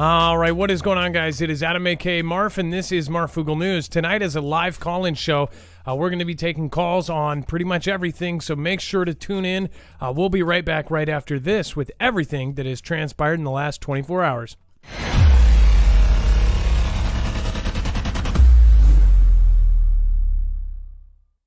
All right, what is going on, guys? It is Adam, a.k.a. Marf, and this is Marfoogle News. Tonight is a live call-in show. We're going to be taking calls on pretty much everything, so make sure to tune in. We'll be right back right after this with everything that has transpired in the last 24 hours.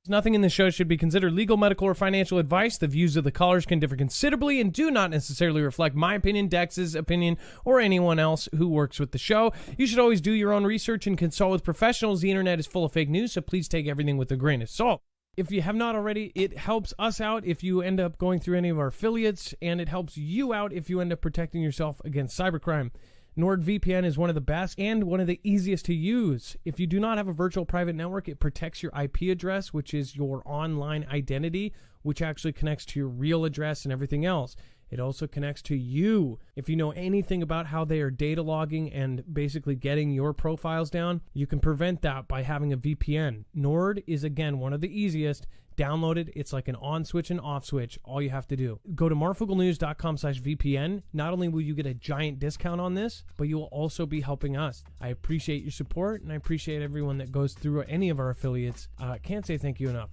Nothing in this show should be considered legal, medical, or financial advice. The views of the callers can differ considerably and do not necessarily reflect my opinion, Dex's opinion, or anyone else who works with the show. You should always do your own research and consult with professionals. The internet is full of fake news, so please take everything with a grain of salt. If you have not already, it helps us out if you end up going through any of our affiliates, and it helps you out if you end up protecting yourself against cybercrime. NordVPN is one of the best and one of the easiest to use. If you do not have a virtual private network, it protects your IP address, which is your online identity, which actually connects to your real address and everything else. It also connects to you. If you know anything about how they are data logging and basically getting your profiles down, you can prevent that by having a VPN. Nord is, again, one of the easiest. Download it. It's like an on switch and off switch. All you have to do. Go to marfooglenews.com/VPN. Not only will you get a giant discount on this, but you will also be helping us. I appreciate your support, and I appreciate everyone that goes through any of our affiliates. Can't say thank you enough.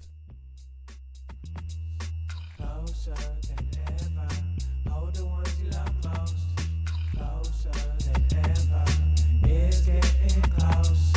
Closer than ever. Hold the ones you love most. Closer than ever. It's getting close.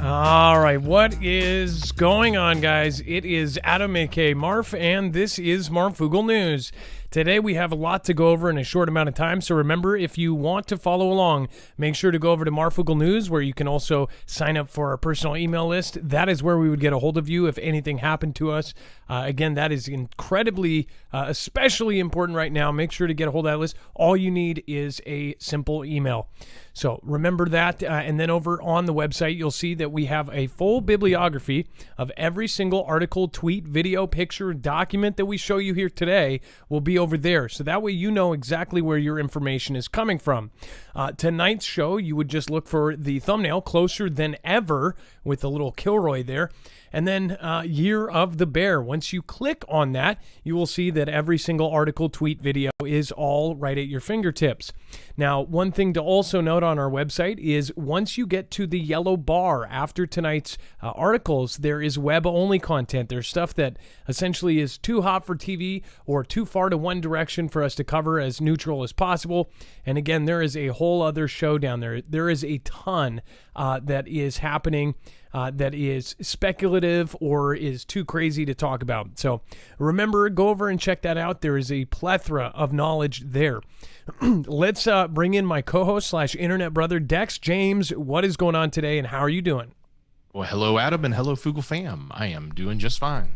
All right, what is going on, guys? It is Adam, a.k.a. Marf, and this is Marfoogle News. Today we have a lot to go over in a short amount of time, so remember, if you want to follow along, make sure to go over to Marfoogle News, where you can also sign up for our personal email list. That is where we would get a hold of you if anything happened to us. Again, that is incredibly, especially important right now. Make sure to get a hold of that list. All you need is a simple email. So remember that, and then over on the website, you'll see that we have a full bibliography of every single article, tweet, video, picture, document that we show you here today will be over there. So that way you know exactly where your information is coming from. Tonight's show, you would just look for the thumbnail, Closer Than Ever, with a little Kilroy there. And then Year of the Bear. Once you click on that, you will see that every single article, tweet, video is all right at your fingertips. Now, one thing to also note on our website is once you get to the yellow bar after tonight's articles, there is web-only content. There's stuff that essentially is too hot for TV or too far to one direction for us to cover as neutral as possible. And again, there is a whole other show down there. There is a ton that is happening that is speculative or is too crazy to talk about. So remember, go over and check that out. There is a plethora of knowledge there. Let's bring in my co-host / internet brother, Dex. James, what is going on today and how are you doing? Well, hello, Adam, and hello, Foogle fam. I am doing just fine.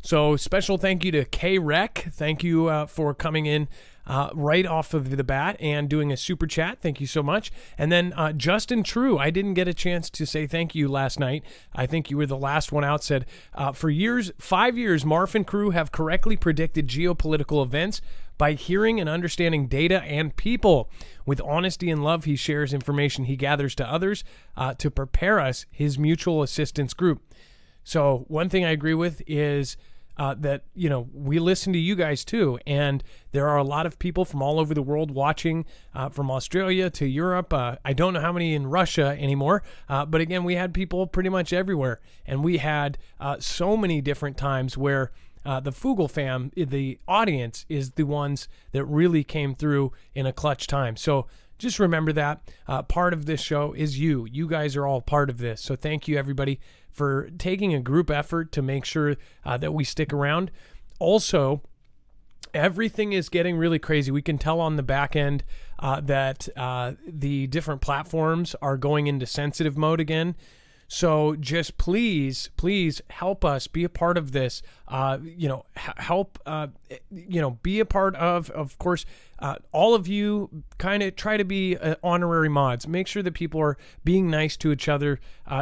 So special thank you to K-Rec. Thank you for coming in right off of the bat and doing a super chat. Thank you so much. And then Justin True, I didn't get a chance to say thank you last night. I think you were the last one out. Said, for 5 years, Marf and crew have correctly predicted geopolitical events by hearing and understanding data and people. With honesty and love, he shares information he gathers to others to prepare us, his mutual assistance group. So one thing I agree with is that, you know, we listen to you guys too. And there are a lot of people from all over the world watching, from Australia to Europe. I don't know how many in Russia anymore. But again, we had people pretty much everywhere. And we had so many different times where the Foogle fam, the audience, is the ones that really came through in a clutch time. So just remember that part of this show is you. You guys are all part of this. So thank you, everybody, for taking a group effort to make sure that we stick around. Also, everything is getting really crazy. We can tell on the back end that the different platforms are going into sensitive mode again. So just please help us be a part of this. Help, be a part of course, all of you kind of try to be honorary mods. Make sure that people are being nice to each other.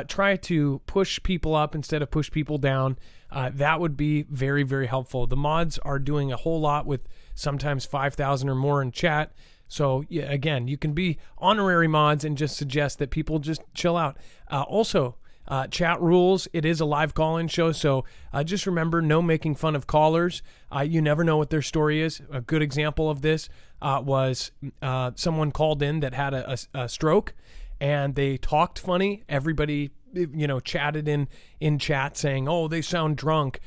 Try to push people up instead of push people down. That would be very, very helpful. The mods are doing a whole lot with sometimes 5,000 or more in chat. So again, you can be honorary mods and just suggest that people just chill out. Also, chat rules. It is a live call-in show, so just remember, no making fun of callers. You never know what their story is. A good example of this was someone called in that had a stroke, and they talked funny. Everybody, chatted in chat saying, "Oh, they sound drunk.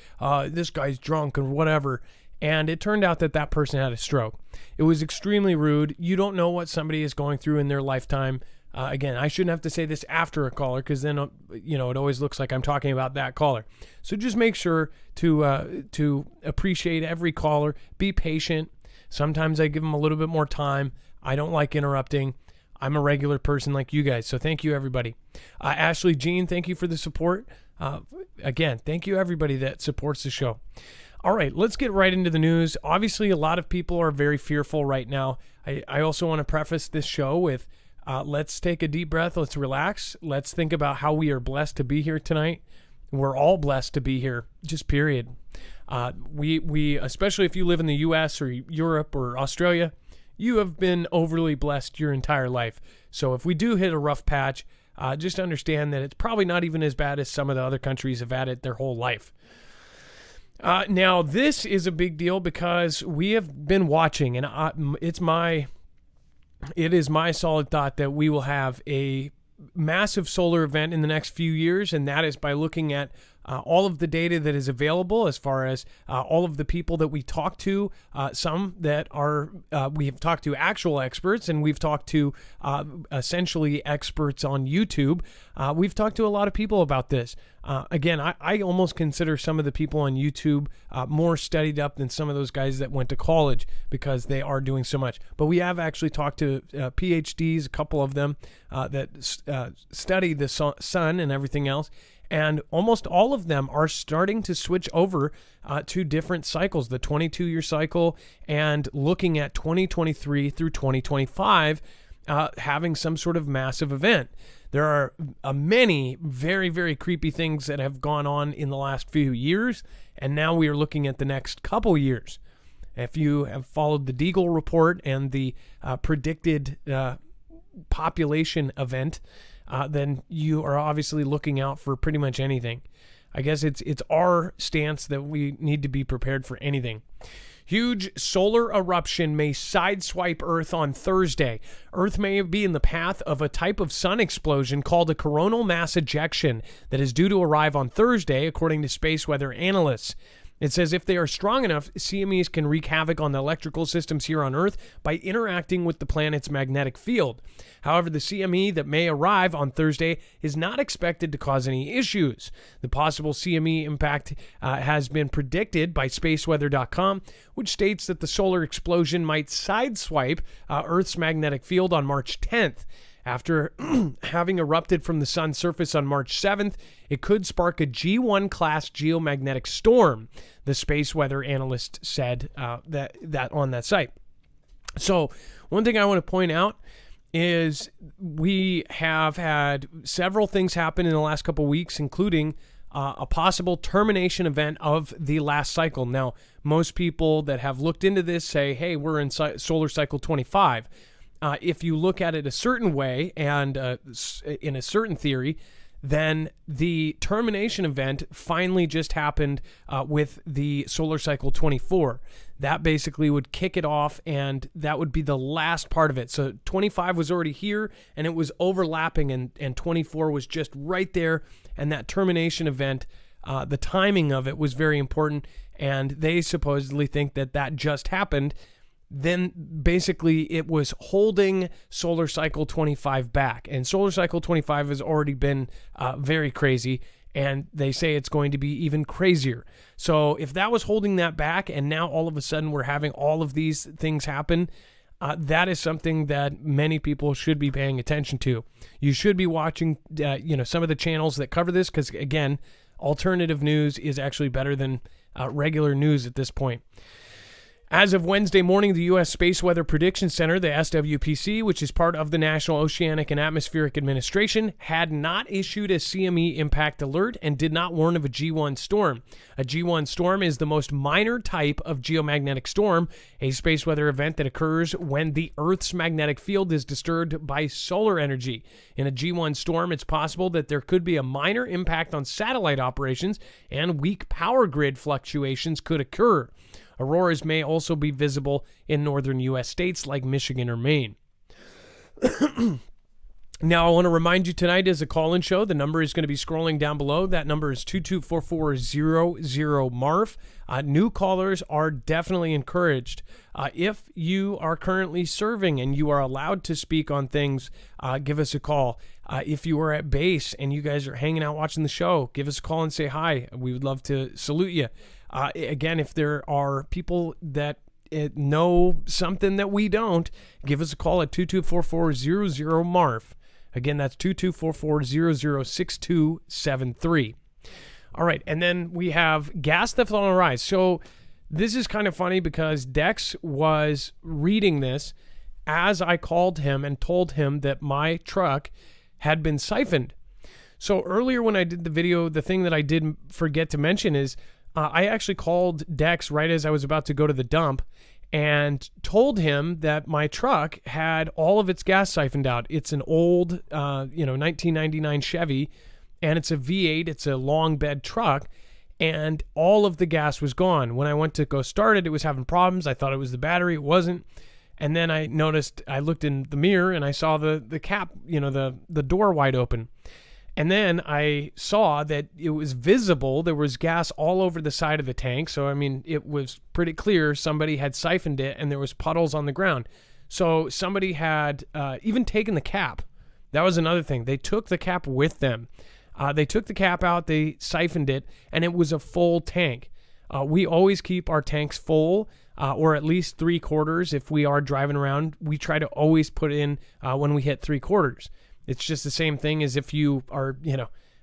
This guy's drunk," or whatever. And it turned out that person had a stroke. It was extremely rude. You don't know what somebody is going through in their lifetime. Again, I shouldn't have to say this after a caller, because then, it always looks like I'm talking about that caller. So just make sure to appreciate every caller. Be patient. Sometimes I give them a little bit more time. I don't like interrupting. I'm a regular person like you guys. So thank you, everybody. Ashley Jean, thank you for the support. Again, thank you, everybody that supports the show. All right, let's get right into the news. Obviously, a lot of people are very fearful right now. I also want to preface this show with, let's take a deep breath. Let's relax. Let's think about how we are blessed to be here tonight. We're all blessed to be here, just period. We especially if you live in the U.S. or Europe or Australia, you have been overly blessed your entire life. So if we do hit a rough patch, just understand that it's probably not even as bad as some of the other countries have had it their whole life. Now, this is a big deal because we have been watching, and it is my solid thought that we will have a massive solar event in the next few years, and that is by looking at all of the data that is available as far as all of the people that we talk to, some that are, we have talked to actual experts, and we've talked to essentially experts on YouTube. We've talked to a lot of people about this. Again, I almost consider some of the people on YouTube more studied up than some of those guys that went to college, because they are doing so much. But we have actually talked to PhDs, a couple of them that study the sun and everything else. And almost all of them are starting to switch over to different cycles, the 22-year cycle, and looking at 2023 through 2025, having some sort of massive event. There are many very, very creepy things that have gone on in the last few years, and now we are looking at the next couple years. If you have followed the Deagle report and the predicted population event, then you are obviously looking out for pretty much anything. I guess it's our stance that we need to be prepared for anything. Huge solar eruption may sideswipe Earth on Thursday. Earth may be in the path of a type of sun explosion called a coronal mass ejection that is due to arrive on Thursday, according to space weather analysts. It says if they are strong enough, CMEs can wreak havoc on the electrical systems here on Earth by interacting with the planet's magnetic field. However, the CME that may arrive on Thursday is not expected to cause any issues. The possible CME impact has been predicted by spaceweather.com, which states that the solar explosion might sideswipe Earth's magnetic field on March 10th. After having erupted from the sun's surface on March 7th, it could spark a G1 class geomagnetic storm, the space weather analyst said that on that site. So one thing I want to point out is we have had several things happen in the last couple weeks, including a possible termination event of the last cycle. Now, most people that have looked into this say, hey, we're in solar cycle 25. If you look at it a certain way and in a certain theory, then the termination event finally just happened with the solar cycle 24. That basically would kick it off, and that would be the last part of it. So 25 was already here, and it was overlapping, and 24 was just right there. And that termination event, the timing of it was very important, and they supposedly think that just happened. Then basically it was holding solar cycle 25 back, and solar cycle 25 has already been very crazy, and they say it's going to be even crazier. So if that was holding that back, and now all of a sudden we're having all of these things happen, that is something that many people should be paying attention to. You should be watching some of the channels that cover this, because again, alternative news is actually better than regular news at this point. As of Wednesday morning, the U.S. Space Weather Prediction Center, the SWPC, which is part of the National Oceanic and Atmospheric Administration, had not issued a CME impact alert and did not warn of a G1 storm. A G1 storm is the most minor type of geomagnetic storm, a space weather event that occurs when the Earth's magnetic field is disturbed by solar energy. In a G1 storm, it's possible that there could be a minor impact on satellite operations and weak power grid fluctuations could occur. Auroras may also be visible in northern U.S. states like Michigan or Maine. Now, I want to remind you tonight is a call-in show. The number is going to be scrolling down below. That number is 2244000MARF. New callers are definitely encouraged. If you are currently serving and you are allowed to speak on things, give us a call. If you are at base and you guys are hanging out watching the show, give us a call and say hi. We would love to salute you. Again, if there are people that know something that we don't, give us a call at 2244000MARF. Again, that's 22440006273. All right, and then we have gas theft on the rise. So this is kind of funny because Dex was reading this as I called him and told him that my truck had been siphoned. So earlier when I did the video, the thing that I did forget to mention is I actually called Dex right as I was about to go to the dump and told him that my truck had all of its gas siphoned out. It's an old, 1999 Chevy, and it's a V8. It's a long bed truck, and all of the gas was gone. When I went to go start it, it was having problems. I thought it was the battery. It wasn't. And then I noticed, I looked in the mirror, and I saw the cap, the door wide open. And then I saw that it was visible. There was gas all over the side of the tank. So, I mean, it was pretty clear somebody had siphoned it and there was puddles on the ground. So somebody had even taken the cap. That was another thing. They took the cap with them. They took the cap out, they siphoned it, and it was a full tank. We always keep our tanks full, or at least 3/4. If we are driving around, we try to always put in when we hit 3/4. It's just the same thing as if you are,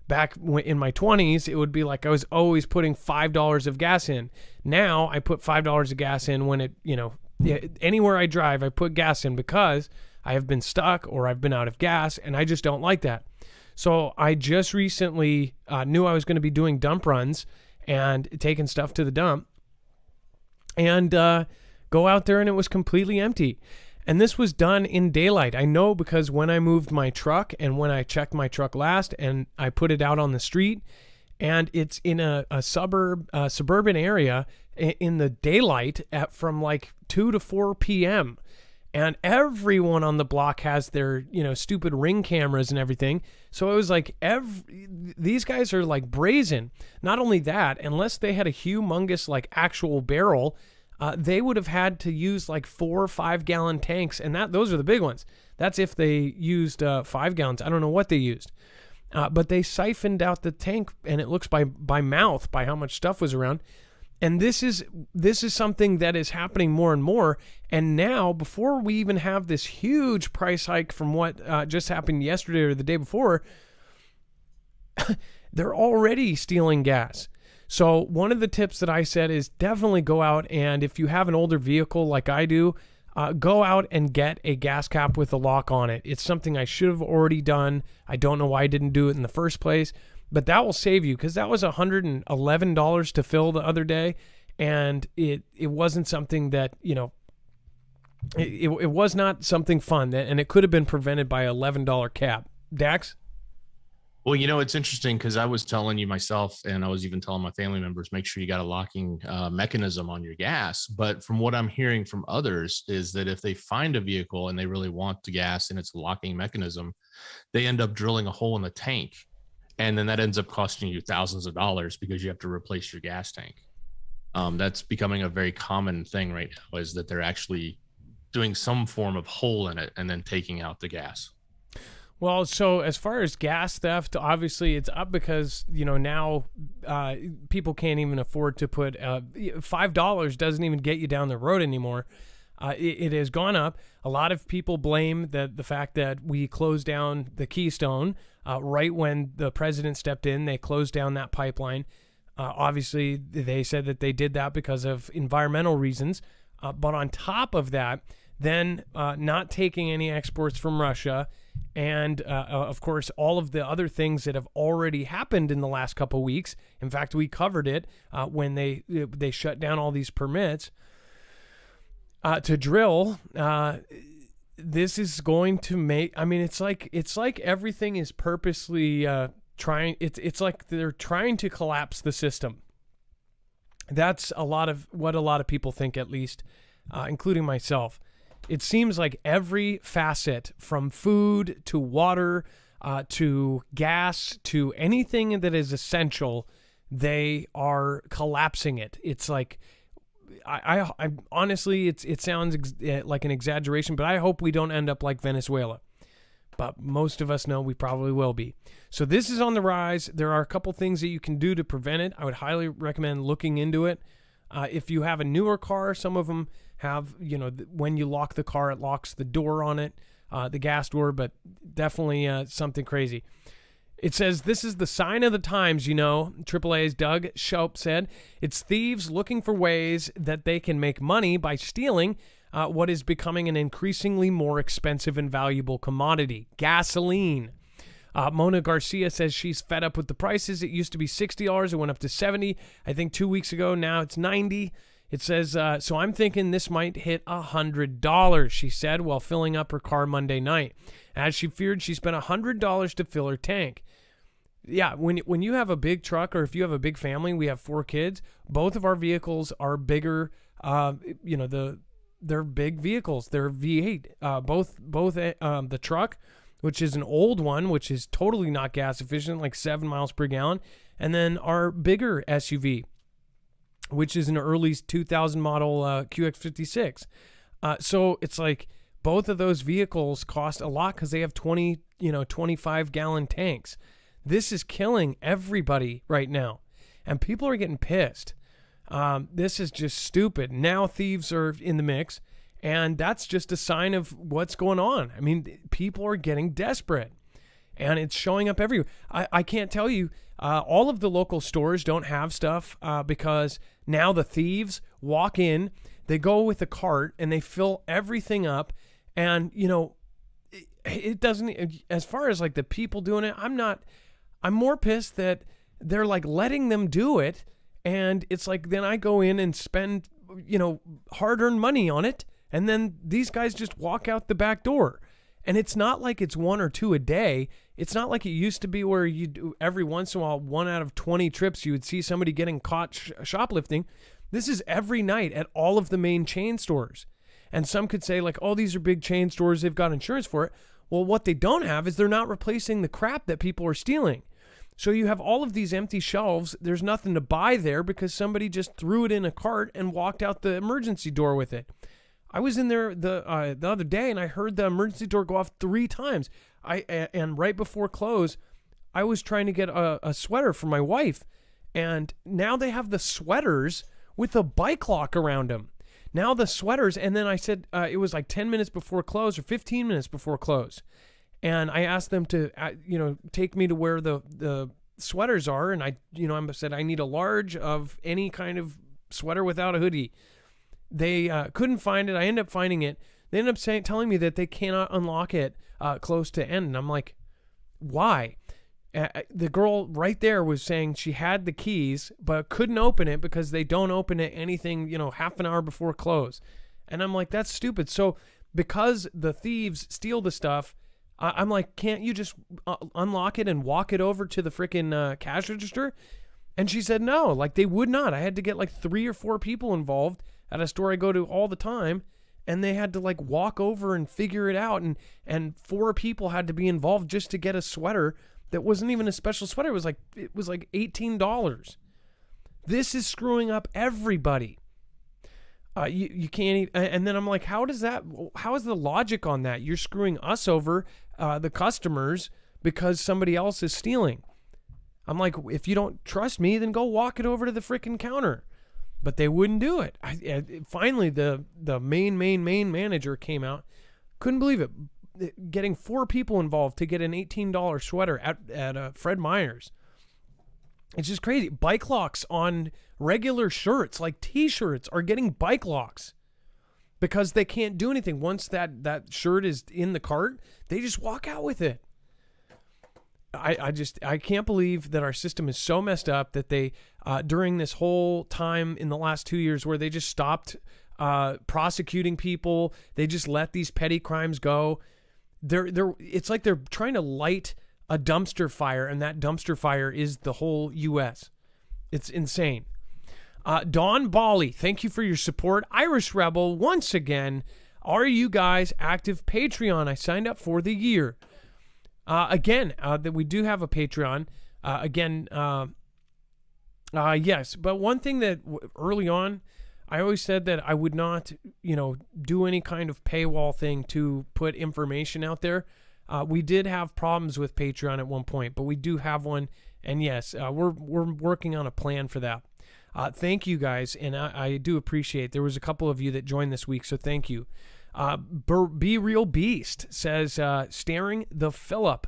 back in my 20s, it would be like I was always putting $5 of gas in. Now I put $5 of gas in when anywhere I drive, I put gas in because I have been stuck or I've been out of gas, and I just don't like that. So I just recently knew I was going to be doing dump runs and taking stuff to the dump and go out there, and it was completely empty. And this was done in daylight. I know because when I moved my truck and when I checked my truck last and I put it out on the street, and it's in a suburban area in the daylight from like 2 to 4 p.m. And everyone on the block has their, stupid Ring cameras and everything. So it was like these guys are like brazen. Not only that, unless they had a humongous like actual barrel, they would have had to use like 4 or 5 gallon tanks, and those are the big ones. That's if they used 5 gallons. I don't know what they used, but they siphoned out the tank, and it looks by mouth by how much stuff was around. And this is something that is happening more and more. And now, before we even have this huge price hike from what just happened yesterday or the day before, they're already stealing gas. So one of the tips that I said is definitely go out, and if you have an older vehicle like I do, go out and get a gas cap with a lock on it. It's something I should have already done. I don't know why I didn't do it in the first place, but that will save you, because that was $111 to fill the other day, and it wasn't something that, it was not something fun, and it could have been prevented by an $11 cap. Dax? Well, it's interesting because I was telling you myself, and I was even telling my family members, make sure you got a locking mechanism on your gas. But from what I'm hearing from others is that if they find a vehicle and they really want the gas and it's a locking mechanism, they end up drilling a hole in the tank. And then that ends up costing you thousands of dollars because you have to replace your gas tank. That's becoming a very common thing right now, is that they're actually doing some form of hole in it and then taking out the gas. Well, so as far as gas theft, obviously it's up because, now people can't even afford to put $5 doesn't even get you down the road anymore. It has gone up. A lot of people blame the fact that we closed down the Keystone right when the president stepped in. They closed down that pipeline. Obviously, they said that they did that because of environmental reasons. But on top of that, then not taking any exports from Russia, and of course, all of the other things that have already happened in the last couple of weeks. In fact, we covered it when they shut down all these permits to drill. This is going to make, I mean, it's like everything is purposely trying. It's like they're trying to collapse the system. That's what a lot of people think, at least, including myself. It seems like every facet, from food to water to gas to anything that is essential, they are collapsing it. It's like, I honestly, it sounds like an exaggeration, but I hope we don't end up like Venezuela. But most of us know we probably will be. So this is on the rise. There are a couple things that you can do to prevent it. I would highly recommend looking into it. If you have a newer car, some of them have, when you lock the car, it locks the door on it, the gas door, but definitely something crazy. It says, this is the sign of the times, AAA's Doug Shope said. It's thieves looking for ways that they can make money by stealing what is becoming an increasingly more expensive and valuable commodity, gasoline. Mona Garcia says she's fed up with the prices. It used to be $60. It went up to $70. I think 2 weeks ago. Now it's $90. It says, so I'm thinking this might hit $100, she said, while filling up her car Monday night. As she feared, she spent $100 to fill her tank. Yeah, when you have a big truck, or if you have a big family, we have 4 kids, both of our vehicles are bigger, they're big vehicles. They're V8. Both the truck, which is an old one, which is totally not gas efficient, like 7 miles per gallon, and then our bigger SUV, which is an early 2000 model QX56. So it's like both of those vehicles cost a lot because they have 25 gallon tanks. This is killing everybody right now, and people are getting pissed. This is just stupid. Now thieves are in the mix, and that's just a sign of what's going on. I mean, people are getting desperate, and it's showing up everywhere. I can't tell you, all of the local stores don't have stuff because now the thieves walk in, they go with a cart, and they fill everything up, and, it doesn't, as far as like the people doing it, I'm more pissed that they're like letting them do it. And it's like, then I go in and spend, hard-earned money on it. And then these guys just walk out the back door. And it's not like it's 1 or 2 a day. It's not like it used to be where you do every once in a while, 1 out of 20 trips, you would see somebody getting caught shoplifting. This is every night at all of the main chain stores. And some could say like, oh, these are big chain stores, they've got insurance for it. Well, what they don't have is they're not replacing the crap that people are stealing. So you have all of these empty shelves. There's nothing to buy there because somebody just threw it in a cart and walked out the emergency door with it. I was in there the other day, and I heard the emergency door go off 3 times. And right before close, I was trying to get a sweater for my wife, and now they have the sweaters with a bike lock around them. Now the sweaters, and then I said it was like 10 minutes before close or 15 minutes before close. And I asked them to, take me to where the sweaters are. And I said, I need a large of any kind of sweater without a hoodie. They couldn't find it. I ended up finding it. They ended up telling me that they cannot unlock it close to end. And I'm like, why? The girl right there was saying she had the keys, but couldn't open it because they don't open it anything, half an hour before close. And I'm like, that's stupid. So because the thieves steal the stuff, I'm like, can't you just unlock it and walk it over to the freaking cash register? And she said no, like they would not. I had to get like 3 or 4 people involved at a store I go to all the time, and they had to like walk over and figure it out. And 4 people had to be involved just to get a sweater that wasn't even a special sweater. It was like $18. This is screwing up everybody. You can't even, and then I'm like, how is the logic on that? You're screwing us over, the customers, because somebody else is stealing. I'm like, if you don't trust me, then go walk it over to the freaking counter. But they wouldn't do it. Finally, the main manager came out. Couldn't believe it. Getting 4 people involved to get an $18 sweater at Fred Meyer's. It's just crazy. Bike locks on regular shirts, like T-shirts, are getting bike locks. because they can't do anything. Once that shirt is in the cart, they just walk out with it. I can't believe that our system is so messed up that they, during this whole time in the last 2 years where they just stopped prosecuting people, they just let these petty crimes go. It's like they're trying to light a dumpster fire, and that dumpster fire is the whole U.S. It's insane. Don Bali, thank you for your support. Irish Rebel, once again, are you guys active Patreon? I signed up for the year. That we do have a Patreon. Yes. But one thing that early on, I always said that I would not, do any kind of paywall thing to put information out there. We did have problems with Patreon at one point, but we do have one. And yes, we're working on a plan for that. Thank you guys. And I do appreciate, there was a couple of you that joined this week. So thank you. Be Real Beast says, staring the Phillip.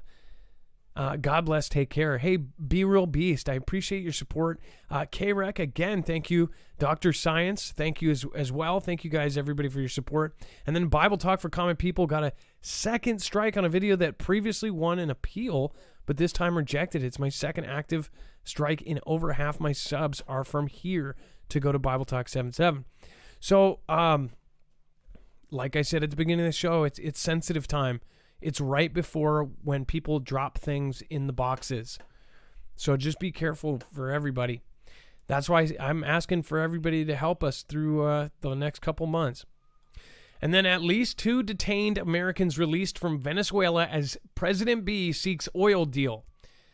God bless, take care. Hey, Be Real Beast, I appreciate your support. K-Rec, again, thank you. Dr. Science, thank you as well. Thank you guys, everybody, for your support. And then Bible Talk for Common People got a second strike on a video that previously won an appeal, but this time rejected. It's my second active strike, in over half my subs are from here to go to Bible Talk 77. So, like I said at the beginning of the show, it's sensitive time. It's right before when people drop things in the boxes. So just be careful for everybody. That's why I'm asking for everybody to help us through the next couple months. And then at least 2 detained Americans released from Venezuela as President B seeks oil deal.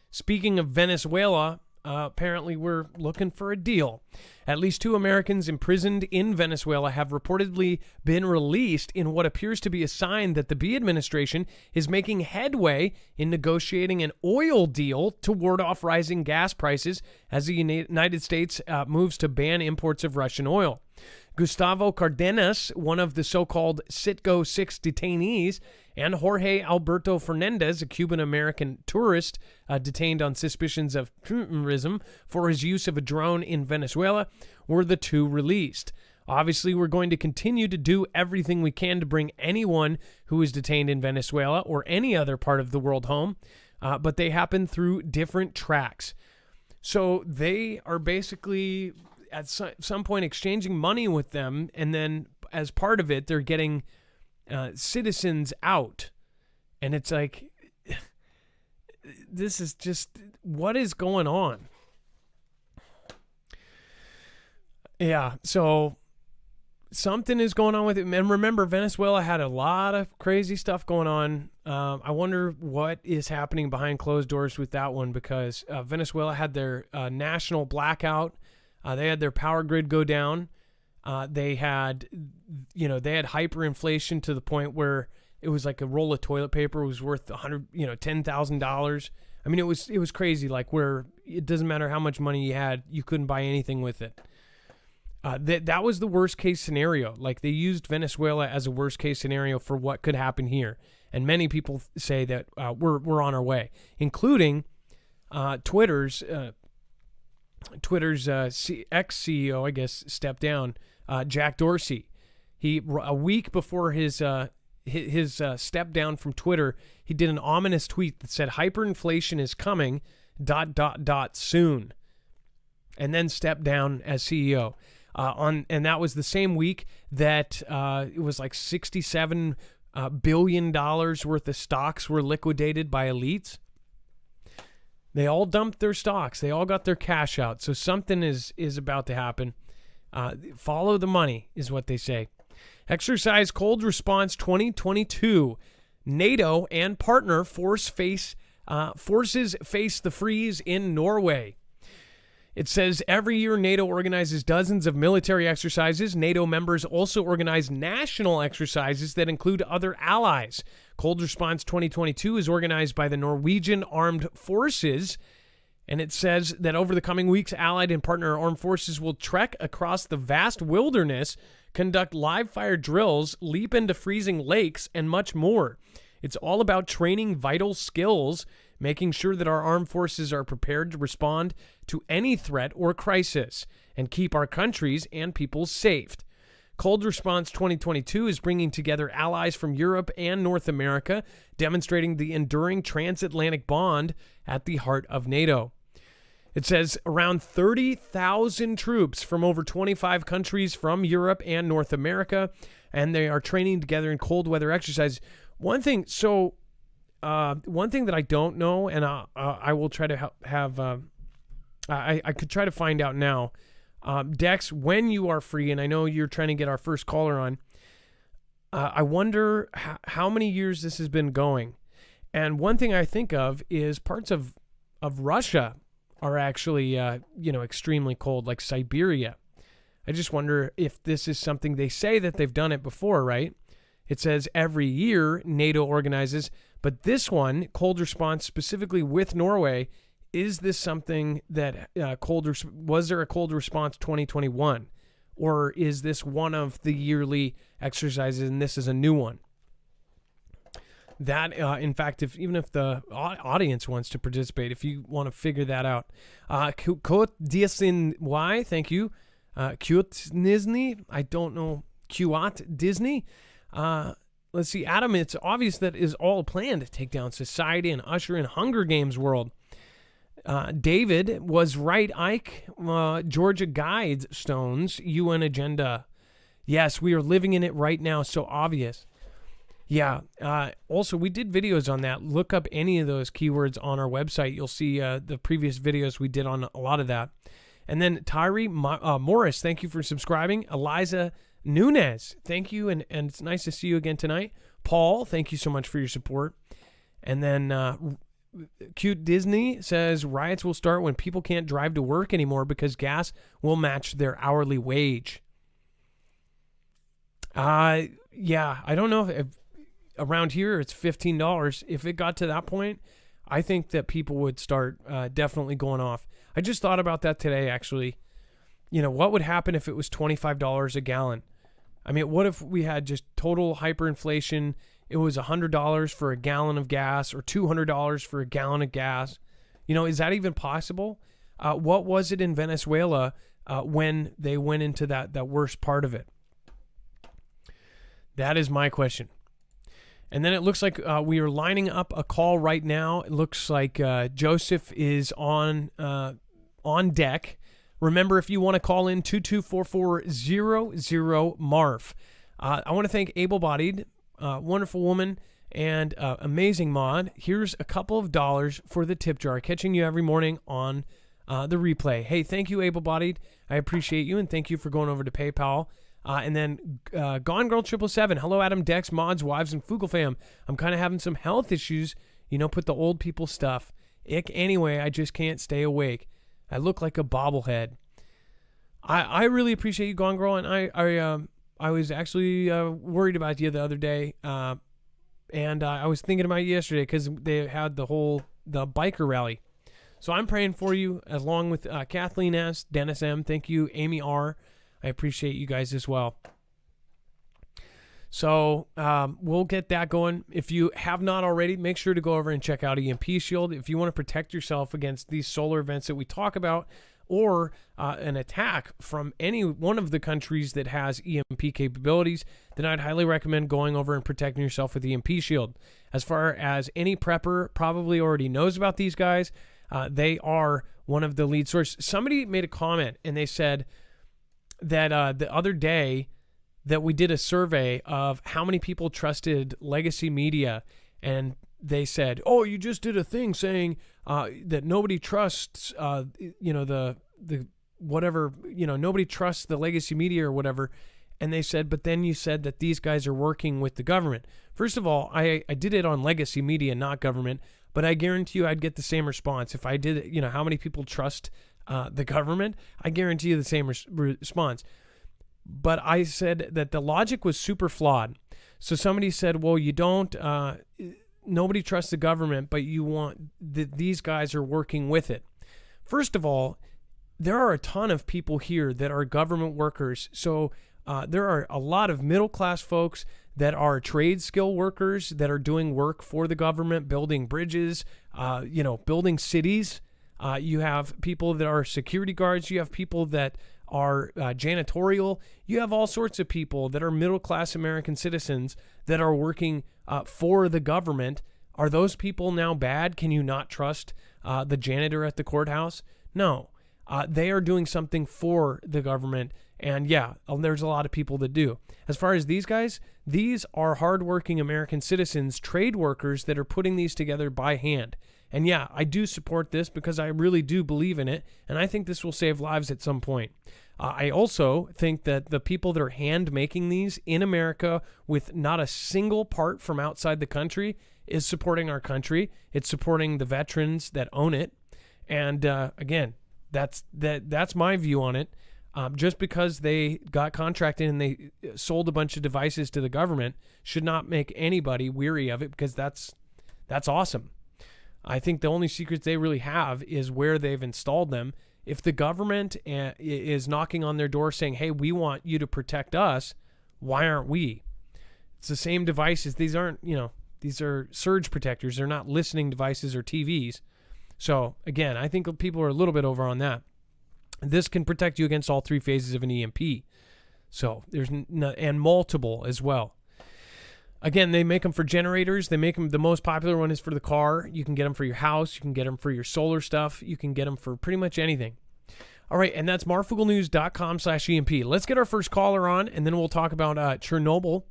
Speaking of Venezuela, apparently we're looking for a deal. At least 2 Americans imprisoned in Venezuela have reportedly been released in what appears to be a sign that the B administration is making headway in negotiating an oil deal to ward off rising gas prices as the United States moves to ban imports of Russian oil. Gustavo Cardenas, one of the so-called Citgo 6 detainees, and Jorge Alberto Fernandez, a Cuban-American tourist detained on suspicions of terrorism for his use of a drone in Venezuela, were the 2 released. Obviously, we're going to continue to do everything we can to bring anyone who is detained in Venezuela or any other part of the world home, but they happen through different tracks. So they are basically at some point exchanging money with them, and then as part of it, they're getting citizens out. And it's like, this is just, what is going on? Yeah, so something is going on with it. And remember, Venezuela had a lot of crazy stuff going on. I wonder what is happening behind closed doors with that one, because Venezuela had their national blackout. They had their power grid go down. They had hyperinflation to the point where it was like a roll of toilet paper was worth $10,000. I mean, it was crazy. Like, where it doesn't matter how much money you had, you couldn't buy anything with it. That was the worst case scenario. Like, they used Venezuela as a worst case scenario for what could happen here. And many people say that we're on our way, including Twitter's ex-CEO, I guess, stepped down, Jack Dorsey. He, a week before his step down from Twitter, he did an ominous tweet that said hyperinflation is coming ... soon, and then stepped down as CEO. And that was the same week that it was like $67 billion worth of stocks were liquidated by elites. They all dumped their stocks. They all got their cash out. So something is about to happen. Follow the money is what they say. Exercise Cold Response 2022. NATO and partner forces face the freeze in Norway. It says every year NATO organizes dozens of military exercises. NATO members also organize national exercises that include other allies. Cold Response 2022 is organized by the Norwegian Armed Forces, and it says that over the coming weeks, allied and partner armed forces will trek across the vast wilderness, conduct live fire drills, leap into freezing lakes, and much more. It's all about training vital skills, making sure that our armed forces are prepared to respond to any threat or crisis and keep our countries and people safe. Cold Response 2022 is bringing together allies from Europe and North America, demonstrating the enduring transatlantic bond at the heart of NATO. It says around 30,000 troops from over 25 countries from Europe and North America, and they are training together in cold weather exercises. One thing that I don't know, and I will try to have, I could try to find out now. Dex, when you are free, and I know you're trying to get our first caller on, I wonder how many years this has been going. And one thing I think of is parts of Russia are actually, extremely cold, like Siberia. I just wonder if this is something, they say that they've done it before, right? It says every year NATO organizes, but this one, Cold Response, specifically with Norway, is this something that was there a Cold Response 2021? Or is this one of the yearly exercises and this is a new one? That, in fact, even if the audience wants to participate, if you want to figure that out. Kot Disney, why? Thank you. Cute Disney, I don't know. Cute Disney. Let's see, Adam, it's obvious that is all planned to take down society and usher in Hunger Games world. David was right, Ike. Georgia Guidestones, UN agenda. Yes, we are living in it right now, so obvious. Yeah. Also, we did videos on that. Look up any of those keywords on our website. You'll see the previous videos we did on a lot of that. And then Tyree Morris, thank you for subscribing. Eliza Nunez, thank you, and it's nice to see you again tonight. Paul, thank you so much for your support. And then Cute Disney says riots will start when people can't drive to work anymore because gas will match their hourly wage. Yeah, I don't know if around here it's $15. If it got to that point, I think that people would start definitely going off. I just thought about that today, actually. You know, what would happen if it was $25 a gallon? I mean, what if we had just total hyperinflation? It was $100 for a gallon of gas or $200 for a gallon of gas. You know, is that even possible? What was it in Venezuela when they went into that worst part of it? That is my question. And then it looks like we are lining up a call right now. It looks like Joseph is on deck. Remember, if you want to call in, 224400-MARF. I want to thank Able-Bodied, wonderful woman, and amazing mod. Here's a couple of dollars for the tip jar, catching you every morning on the replay. Hey, thank you, Able-Bodied. I appreciate you, and thank you for going over to PayPal. And then Gone Girl 777. Hello, Adam, Dex, mods, wives, and Foogle fam. I'm kind of having some health issues. You know, put the old people stuff. Ick, anyway, I just can't stay awake. I look like a bobblehead. I really appreciate you, Gone Girl, and I was actually worried about you the other day, and I was thinking about you yesterday because they had the biker rally. So I'm praying for you, along with Kathleen S., Dennis M., thank you, Amy R., I appreciate you guys as well. So we'll get that going. If you have not already, make sure to go over and check out EMP Shield. If you want to protect yourself against these solar events that we talk about, or an attack from any one of the countries that has EMP capabilities, then I'd highly recommend going over and protecting yourself with EMP Shield. As far as any prepper probably already knows about these guys, they are one of the lead sources. Somebody made a comment and they said that the other day that we did a survey of how many people trusted legacy media, and they said, "Oh, you just did a thing saying that nobody trusts, the whatever, nobody trusts the legacy media or whatever." And they said, "But then you said that these guys are working with the government." First of all, I did it on legacy media, not government, but I guarantee you I'd get the same response if I did it. How many people trust the government? I guarantee you the same response. But I said that the logic was super flawed. So somebody said, well, you don't, nobody trusts the government, but you want, these guys are working with it. First of all, there are a ton of people here that are government workers. So there are a lot of middle-class folks that are trade skill workers that are doing work for the government, building bridges, building cities. You have people that are security guards. You have people that are janitorial. You have all sorts of people that are middle-class American citizens that are working for the government. Are those people now bad? Can you not trust the janitor at the courthouse? No. They are doing something for the government. And yeah, there's a lot of people that do. As far as these guys, these are hardworking American citizens, trade workers that are putting these together by hand. And yeah, I do support this because I really do believe in it. And I think this will save lives at some point. I also think that the people that are hand making these in America with not a single part from outside the country is supporting our country. It's supporting the veterans that own it. And again, that's my view on it. Just because they got contracted and they sold a bunch of devices to the government should not make anybody weary of it, because that's awesome. I think the only secrets they really have is where they've installed them. If the government is knocking on their door saying, hey, we want you to protect us, why aren't we? It's the same devices. These aren't, these are surge protectors. They're not listening devices or TVs. So again, I think people are a little bit over on that. This can protect you against all three phases of an EMP. So there's and multiple as well. Again, they make them for generators. They make them, the most popular one is for the car. You can get them for your house. You can get them for your solar stuff. You can get them for pretty much anything. All right, and that's marfooglenews.com/EMP. Let's get our first caller on, and then we'll talk about Chernobyl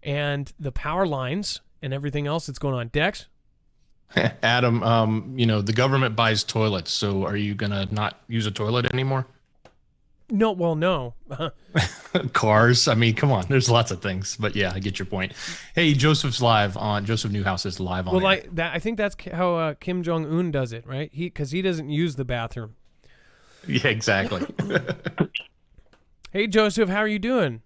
and the power lines and everything else that's going on. Dex? Adam, the government buys toilets, so are you going to not use a toilet anymore? No, well, no. Cars. I mean, come on. There's lots of things, but yeah, I get your point. Hey, Joseph Newhouse is live on. Well, I think that's how Kim Jong-un does it, right? Because he doesn't use the bathroom. Yeah, exactly. Hey, Joseph, how are you doing?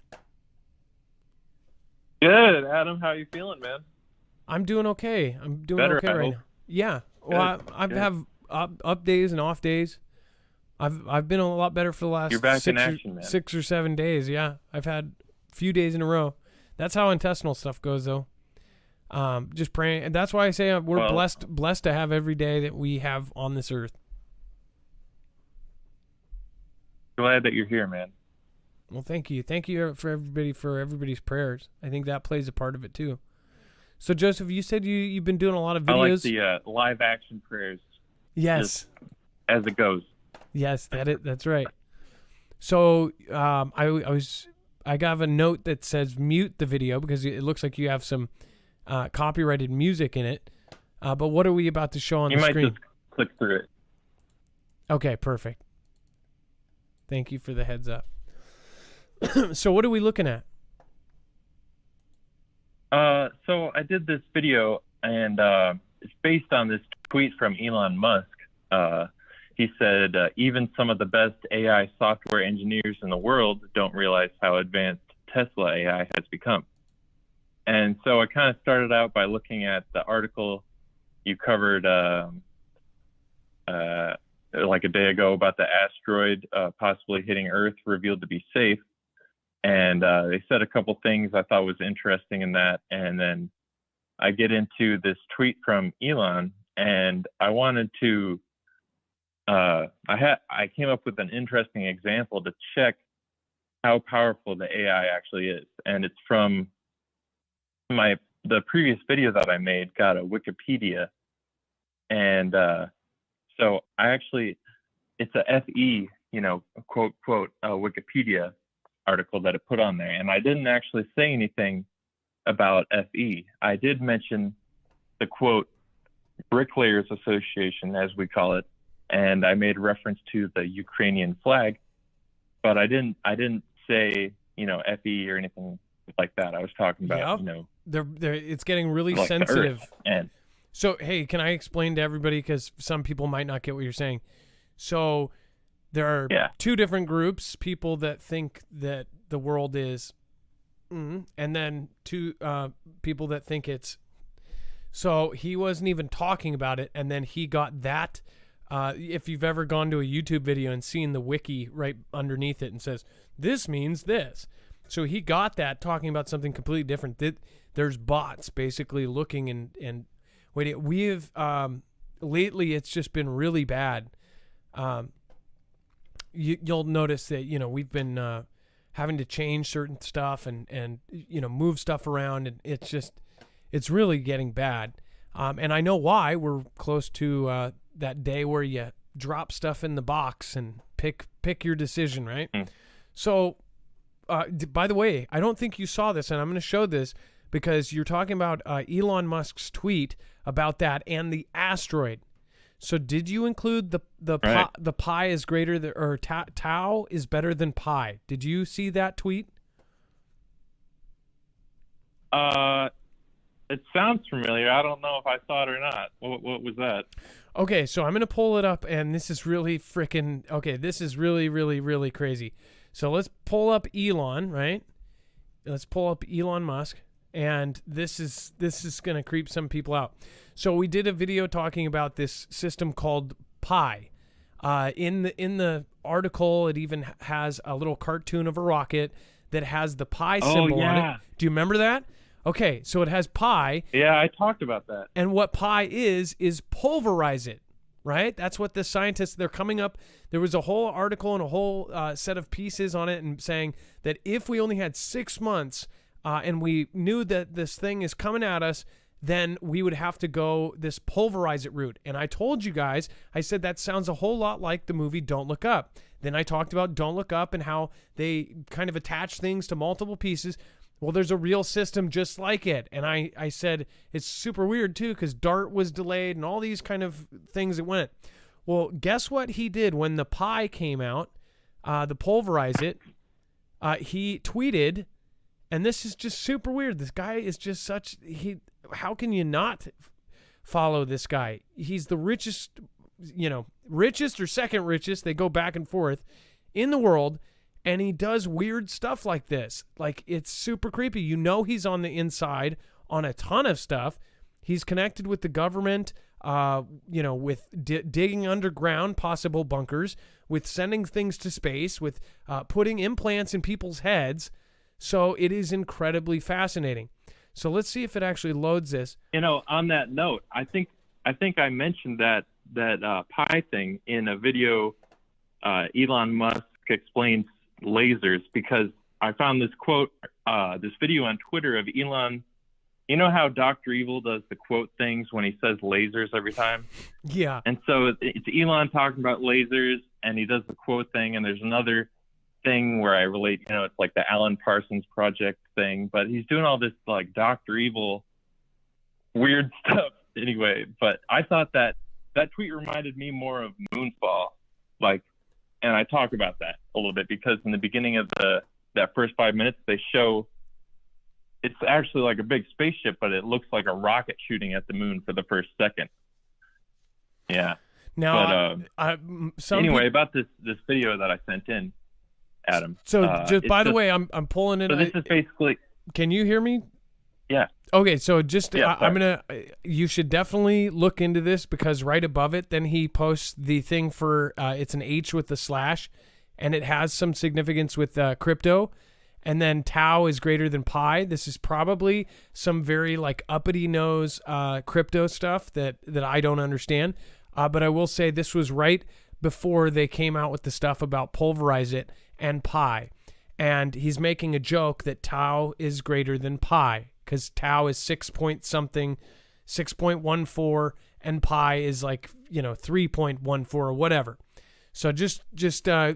Good, Adam. How are you feeling, man? I'm doing okay. I'm doing Better, okay I right hope. now. Yeah. Well, I have up days and off days. I've been a lot better for the last You're back in action, man. 6 or 7 days. Yeah, I've had a few days in a row. That's how intestinal stuff goes, though. Just praying, and that's why I say we're blessed to have every day that we have on this earth. Glad that you're here, man. Well, thank you for everybody's prayers. I think that plays a part of it too. So, Joseph, you said you've been doing a lot of videos. I like the live action prayers. Yes, as it goes. Yes, that's right. So I got a note that says mute the video because it looks like you have some copyrighted music in it. But what are we about to show on the screen? You might just click through it. Okay, perfect. Thank you for the heads up. So what are we looking at? So I did this video, and it's based on this tweet from Elon Musk. He said, even some of the best AI software engineers in the world don't realize how advanced Tesla AI has become. And so I kind of started out by looking at the article you covered like a day ago about the asteroid possibly hitting Earth, revealed to be safe. And they said a couple things I thought was interesting in that. And then I get into this tweet from Elon, and I wanted to I came up with an interesting example to check how powerful the AI actually is. And it's from the previous video that I made got a Wikipedia. And so it's a FE, quote, Wikipedia article that it put on there. And I didn't actually say anything about FE. I did mention the quote, Bricklayers Association, as we call it. And I made reference to the Ukrainian flag, but I didn't say, FE or anything like that. I was talking about, it's getting really like sensitive. And so, hey, can I explain to everybody, because some people might not get what you're saying. So there are two different groups, people that think that the world is, and then two people that think it's. So he wasn't even talking about it, and then he got that. If you've ever gone to a YouTube video and seen the wiki right underneath it and says, this means this. So he got that talking about something completely different. There's bots basically looking and wait, we've lately it's just been really bad. you'll notice that, we've been having to change certain stuff and move stuff around, and it's really getting bad. And I know why. We're close to that day where you drop stuff in the box and pick your decision, right? So, by the way, I don't think you saw this, and I'm going to show this because you're talking about Elon Musk's tweet about that and the asteroid. So, did you include the pi is greater than, or tau is better than pi? Did you see that tweet? It sounds familiar. I don't know if I saw it or not. What was that? Okay, so I'm going to pull it up, and this is really freaking... Okay, this is really, really, really crazy. So let's pull up Elon, right? Let's pull up Elon Musk, and this is going to creep some people out. So we did a video talking about this system called Pi. In the article, it even has a little cartoon of a rocket that has the Pi symbol on it. Do you remember that? Okay, so it has pi. Yeah, I talked about that. And what pi is pulverize it, right? That's what the scientists, they're coming up. There was a whole article and a whole set of pieces on it and saying that if we only had 6 months and we knew that this thing is coming at us, then we would have to go this pulverize it route. And I told you guys, I said that sounds a whole lot like the movie Don't Look Up. Then I talked about Don't Look Up and how they kind of attach things to multiple pieces. Well, there's a real system just like it. And I said it's super weird, too, because DART was delayed and all these kind of things that went. Well, guess what he did when the Pi came out, the pulverize it, he tweeted, and this is just super weird. This guy is just how can you not follow this guy? He's the richest, richest or second richest, they go back and forth, in the world. And he does weird stuff like this. Like, it's super creepy. He's on the inside on a ton of stuff. He's connected with the government, with digging underground possible bunkers, with sending things to space, with putting implants in people's heads. So it is incredibly fascinating. So let's see if it actually loads this. On that note, I think I mentioned that pi thing in a video. Elon Musk explains lasers, because I found this quote, this video on Twitter of Elon. You know how Dr. Evil does the quote things when he says lasers every time? Yeah. And so it's Elon talking about lasers, and he does the quote thing, and there's another thing where I relate, it's like the Alan Parsons Project thing, but he's doing all this like Dr. Evil weird stuff anyway. But I thought that tweet reminded me more of Moonfall, and I talk about that a little bit because in the beginning of that first 5 minutes, they show it's actually like a big spaceship, but it looks like a rocket shooting at the moon for the first second. Yeah. Now, about this video that I sent in, Adam. So just by the way, I'm pulling it. So this is basically. Can you hear me? Yeah. Okay, so you should definitely look into this, because right above it, then he posts the thing for, it's an H with the slash, and it has some significance with crypto, and then tau is greater than pi. This is probably some very uppity nose crypto stuff that I don't understand, but I will say this was right before they came out with the stuff about pulverize it and pi, and he's making a joke that tau is greater than pi, because tau is 6.14, and pi is 3.14 or whatever. So just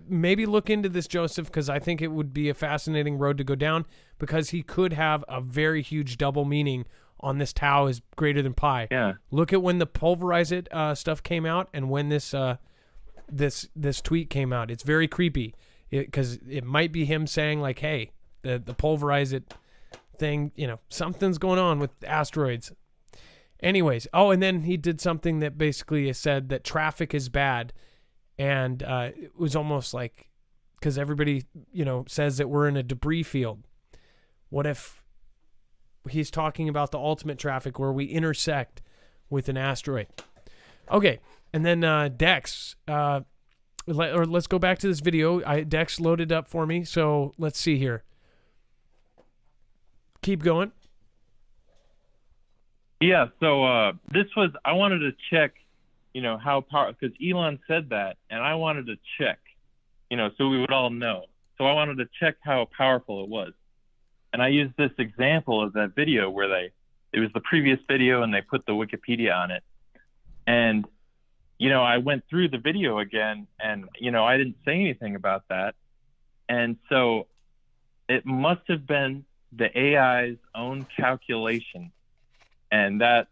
maybe look into this, Joseph, because I think it would be a fascinating road to go down, because he could have a very huge double meaning on this tau is greater than pi. Yeah. Look at when the pulverize it stuff came out and when this tweet came out. It's very creepy, because it might be him saying hey, the pulverize it thing, something's going on with asteroids. Anyways, and then he did something that basically said that traffic is bad, and it was almost because everybody says that we're in a debris field. What if he's talking about the ultimate traffic where we intersect with an asteroid? Okay, and then Dex, let's go back to this video. Dex loaded up for me, so let's see here. Keep going. Yeah, so I wanted to check, how powerful, because Elon said that, and I wanted to check so we would all know. So I wanted to check how powerful it was. And I used this example of that video where it was the previous video and they put the Wikipedia on it. And, I went through the video again and, I didn't say anything about that. And so it must have been the AI's own calculation. And that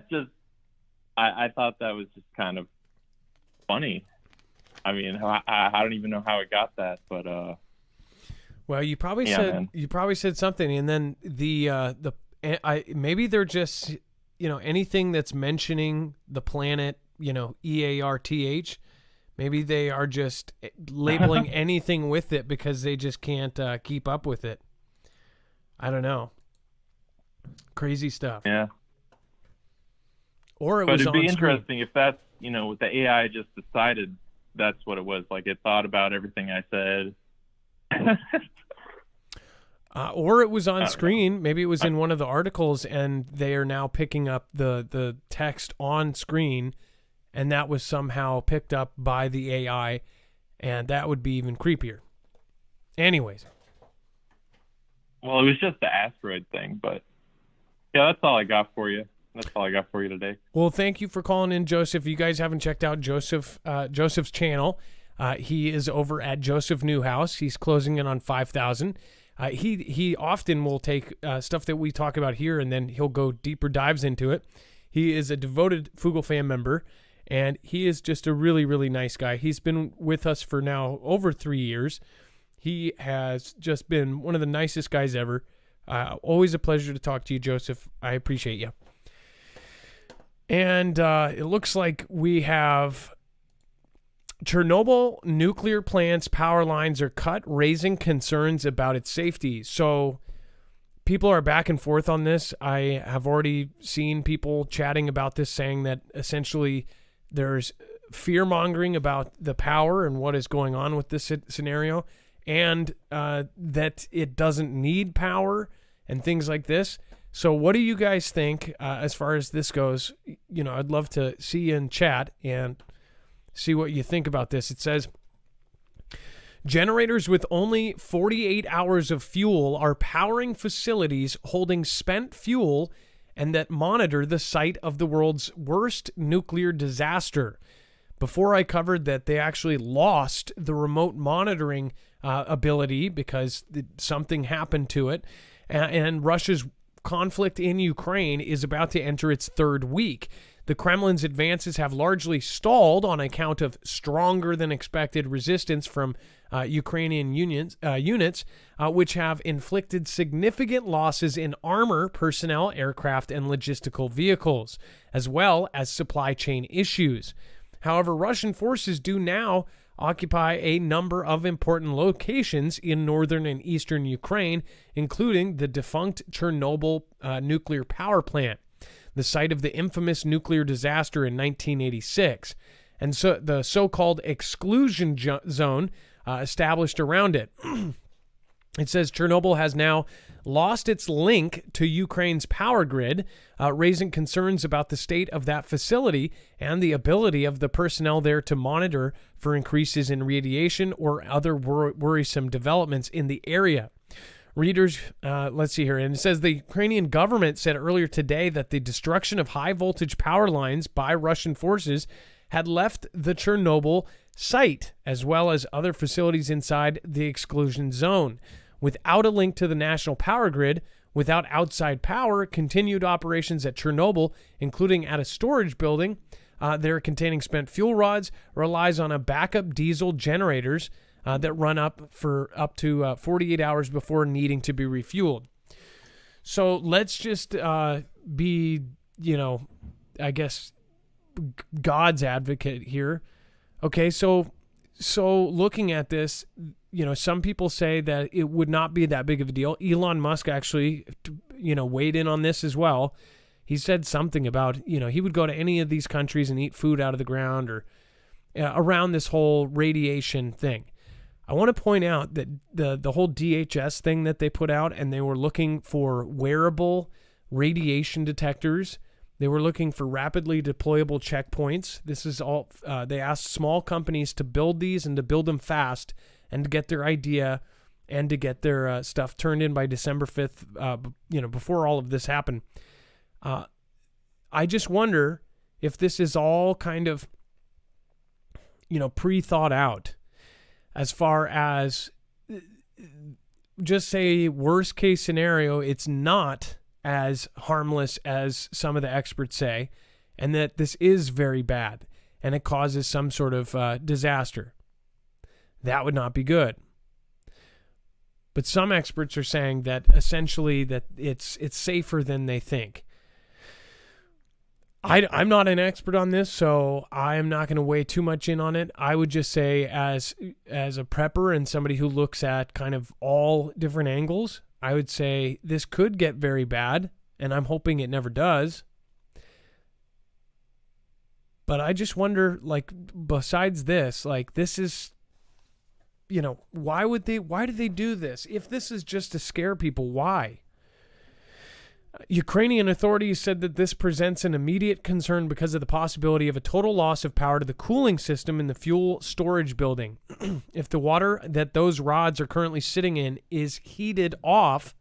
just, I thought that was just kind of funny. I mean, I don't even know how it got that, but well, you probably said something, and then maybe they're just anything that's mentioning the planet, EARTH. Maybe they are just labeling anything with it because they just can't keep up with it. I don't know. Crazy stuff. Yeah. Or it'd be interesting if that's with the AI just decided that's what it was. Like it thought about everything I said. Or it was on screen. Maybe it was in one of the articles, and they are now picking up the text on screen, and that was somehow picked up by the AI, and that would be even creepier. Anyways. Well, it was just the asteroid thing, but yeah, that's all I got for you. That's all I got for you today. Well, thank you for calling in, Joseph. If you guys haven't checked out Joseph's channel, he is over at Joseph Newhouse. He's closing in on 5,000. He often will take stuff that we talk about here, and then he'll go deeper dives into it. He is a devoted Foogle fan member, and he is just a really, really nice guy. He's been with us for now over 3 years. He has just been one of the nicest guys ever. Always a pleasure to talk to you, Joseph. I appreciate you. And it looks like we have Chernobyl nuclear plant's power lines are cut, raising concerns about its safety. So people are back and forth on this. I have already seen people chatting about this, saying that essentially there's fear-mongering about the power and what is going on with this scenario, and that it doesn't need power and things like this. So what do you guys think as far as this goes? I'd love to see you in chat and see what you think about this. It says, generators with only 48 hours of fuel are powering facilities holding spent fuel and that monitor the site of the world's worst nuclear disaster. Before I covered that they actually lost the remote monitoring ability because something happened to it, and Russia's conflict in Ukraine is about to enter its third week. The Kremlin's advances have largely stalled on account of stronger than expected resistance from Ukrainian units, which have inflicted significant losses in armor, personnel, aircraft, and logistical vehicles, as well as supply chain issues. However, Russian forces do now occupy a number of important locations in northern and eastern Ukraine, including the defunct Chernobyl nuclear power plant, the site of the infamous nuclear disaster in 1986, and so the so-called exclusion zone established around it. It says Chernobyl has now lost its link to Ukraine's power grid, raising concerns about the state of that facility and the ability of the personnel there to monitor for increases in radiation or other worrisome developments in the area. Readers, let's see here, and it says the Ukrainian government said earlier today that the destruction of high-voltage power lines by Russian forces had left the Chernobyl site, as well as other facilities inside the exclusion zone. Without a link to the national power grid, without outside power, continued operations at Chernobyl, including at a storage building there containing spent fuel rods, relies on a backup diesel generators that run up to 48 hours before needing to be refueled. So let's just be, I guess, God's advocate here. Okay, so looking at this, some people say that it would not be that big of a deal. Elon Musk actually, weighed in on this as well. He said something about, he would go to any of these countries and eat food out of the ground or around this whole radiation thing. I want to point out that the whole DHS thing that they put out, and they were looking for wearable radiation detectors They were looking for rapidly deployable checkpoints. This is all, they asked small companies to build these and to build them fast and to get their idea and to get their stuff turned in by December 5th, before all of this happened. I just wonder if this is all kind of, pre-thought out as far as, just say worst case scenario, it's not as harmless as some of the experts say, and that this is very bad and it causes some sort of disaster. That would not be good. But some experts are saying that essentially that it's safer than they think. I'm not an expert on this, so I'm not going to weigh too much in on it. I would just say as a prepper and somebody who looks at kind of all different angles, I would say this could get very bad, and I'm hoping it never does. But I just wonder, besides this, this is, why do they do this? If this is just to scare people, why? Ukrainian authorities said that this presents an immediate concern because of the possibility of a total loss of power to the cooling system in the fuel storage building. If the water that those rods are currently sitting in is heated off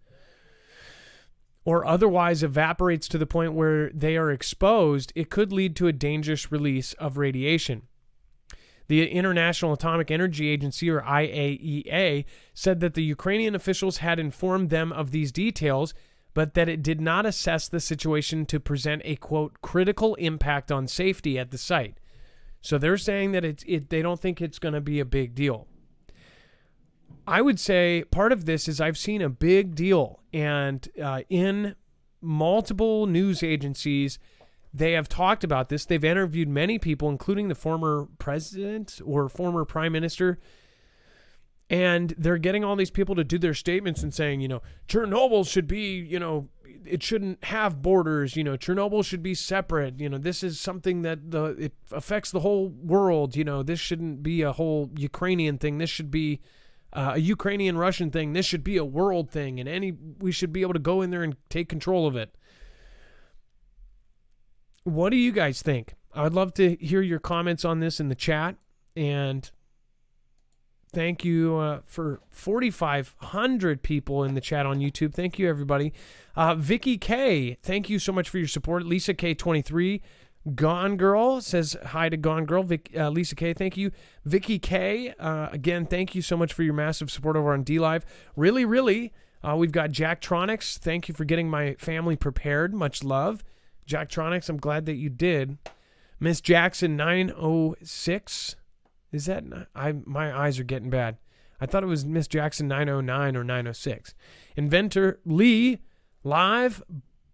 or otherwise evaporates to the point where they are exposed, it could lead to a dangerous release of radiation. The International Atomic Energy Agency, or IAEA, said that the Ukrainian officials had informed them of these details, but that it did not assess the situation to present a, quote, critical impact on safety at the site. So they're saying that they don't think it's going to be a big deal. I would say part of this is I've seen a big deal, and in multiple news agencies, they have talked about this. They've interviewed many people, including the former president or former prime minister, and they're getting all these people to do their statements and saying, Chernobyl should be, it shouldn't have borders. Chernobyl should be separate. This is something that it affects the whole world. This shouldn't be a whole Ukrainian thing. This should be a Ukrainian-Russian thing. This should be a world thing, and we should be able to go in there and take control of it. What do you guys think? I would love to hear your comments on this in the chat, and thank you for 4,500 people in the chat on YouTube. Thank you, everybody. Vicky K, thank you so much for your support. Lisa K23, Gone Girl says hi to Gone Girl. Lisa K, thank you. Vicky K, again, thank you so much for your massive support over on DLive. Really, we've got Jacktronics. Thank you for getting my family prepared. Much love. Jacktronics, I'm glad that you did. Miss Jackson 906. Is that my eyes are getting bad. I thought it was Miss Jackson 909 or 906. Inventor Lee, live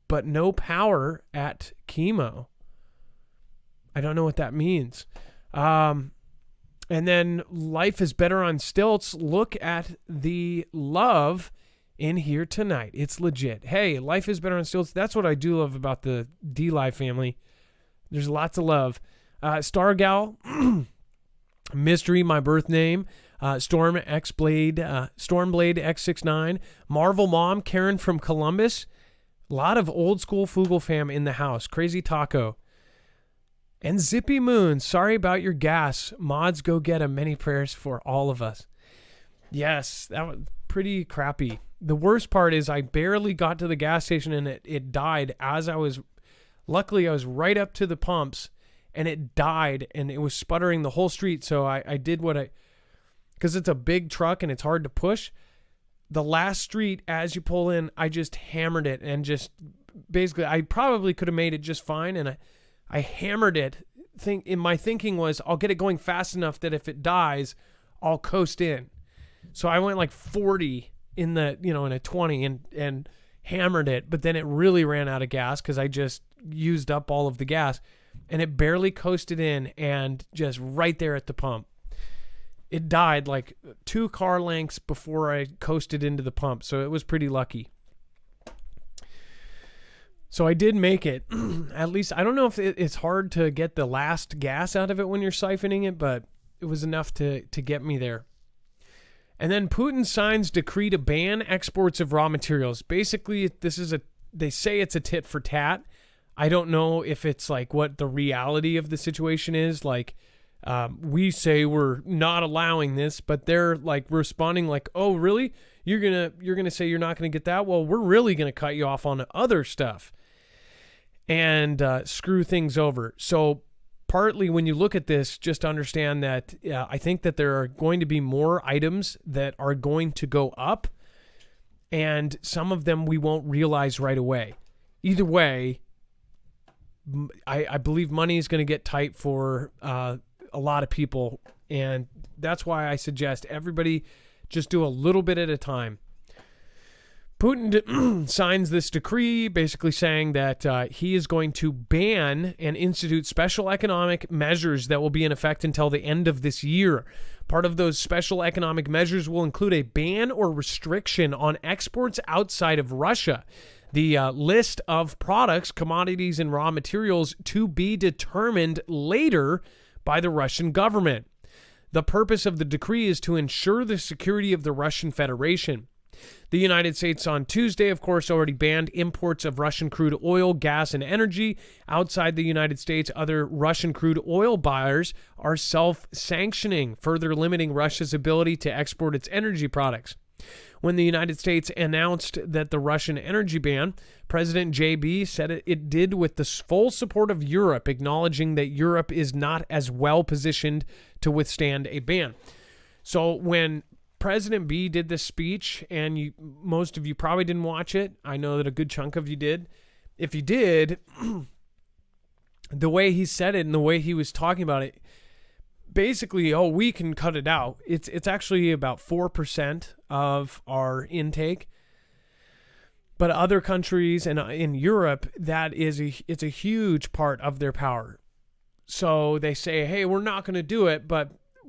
but no power at chemo. I don't know what that means. And then Life is Better on Stilts. Look at the love in here tonight. It's legit. Hey, Life is Better on Stilts. That's what I do love about the DLive family. There's lots of love. Stargal, Mystery, my birth name, Stormblade X69, Marvel Mom, Karen from Columbus. A lot of old school Foogle fam in the house. Crazy Taco. And Zippy Moon, sorry about your gas. Mods, go get 'em. Many prayers for all of us. Yes, that was pretty crappy. The worst part is I barely got to the gas station and it died as luckily I was right up to the pumps and it died and it was sputtering the whole street. So I did because it's a big truck and it's hard to push. The last street, as you pull in, I just hammered it and just basically I probably could have made it just fine. And I hammered it. My thinking was I'll get it going fast enough that if it dies, I'll coast in. So I went like 40 in a 20 and hammered it, but then it really ran out of gas because I just used up all of the gas and it barely coasted in and just right there at the pump. It died like 2 car lengths before I coasted into the pump. So it was pretty lucky. So I did make it. At least, I don't know if it's hard to get the last gas out of it when you're siphoning it, but it was enough to get me there. And then Putin signs decree to ban exports of raw materials. Basically, they say it's a tit for tat. I don't know if it's like what the reality of the situation is. Like, we say we're not allowing this, but they're like responding like, oh, really? You're gonna say you're not gonna get that? Well, we're really gonna cut you off on other stuff and screw things over. So partly when you look at this, just understand that I think that there are going to be more items that are going to go up, and some of them we won't realize right away. Either way, I believe money is going to get tight for a lot of people, and that's why I suggest everybody just do a little bit at a time. Putin signs this decree basically saying that he is going to ban and institute special economic measures that will be in effect until the end of this year. Part of those special economic measures will include a ban or restriction on exports outside of Russia. The list of products, commodities, and raw materials to be determined later by the Russian government. The purpose of the decree is to ensure the security of the Russian Federation. The United States on Tuesday, of course, already banned imports of Russian crude oil, gas, and energy. Outside the United States, other Russian crude oil buyers are self-sanctioning, further limiting Russia's ability to export its energy products. When the United States announced that the Russian energy ban, President JB said it did with the full support of Europe, acknowledging that Europe is not as well positioned to withstand a ban. So when President B did this speech, and most of you probably didn't watch it, I know that a good chunk of you did. If you did, the way he said it and the way he was talking about it, basically, oh, we can cut it out. It's actually about 4% of our intake. But other countries and in Europe, it's a huge part of their power. So they say, hey, we're not going to do it,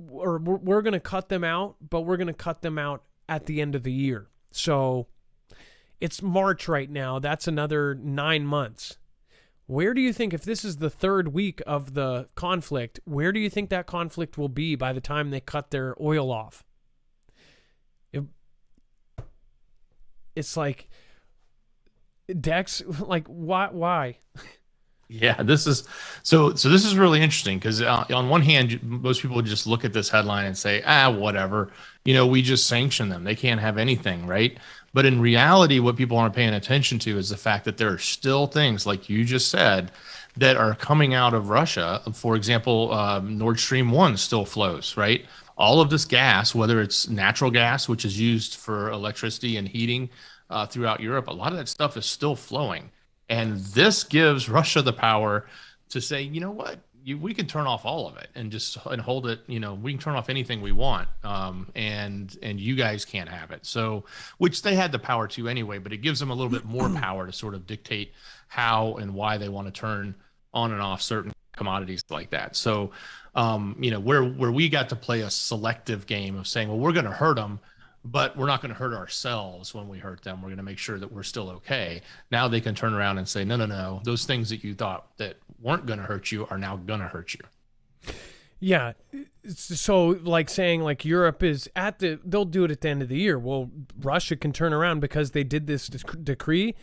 or we're going to cut them out, but we're going to cut them out at the end of the year. So it's March right now. That's another 9 months. Where do you think, if this is the third week of the conflict, where do you think that conflict will be by the time they cut their oil off? It's like, Dex, like, why? Yeah, this is so this is really interesting because on one hand, most people just look at this headline and say, whatever, we just sanction them. They can't have anything, right? But in reality, what people aren't paying attention to is the fact that there are still things, like you just said, that are coming out of Russia. For example, Nord Stream 1 still flows, right? All of this gas, whether it's natural gas, which is used for electricity and heating throughout Europe, a lot of that stuff is still flowing. And this gives Russia the power to say, you know what, we can turn off all of it and hold it. We can turn off anything we want, and you guys can't have it. So, which they had the power to anyway, but it gives them a little bit more power to sort of dictate how and why they want to turn on and off certain commodities like that. So, where we got to play a selective game of saying, well, we're going to hurt them, but we're not going to hurt ourselves when we hurt them. We're going to make sure that we're still okay. Now they can turn around and say, no. Those things that you thought that weren't going to hurt you are now going to hurt you. Yeah. So like saying like Europe is they'll do it at the end of the year. Well, Russia can turn around because they did this decree.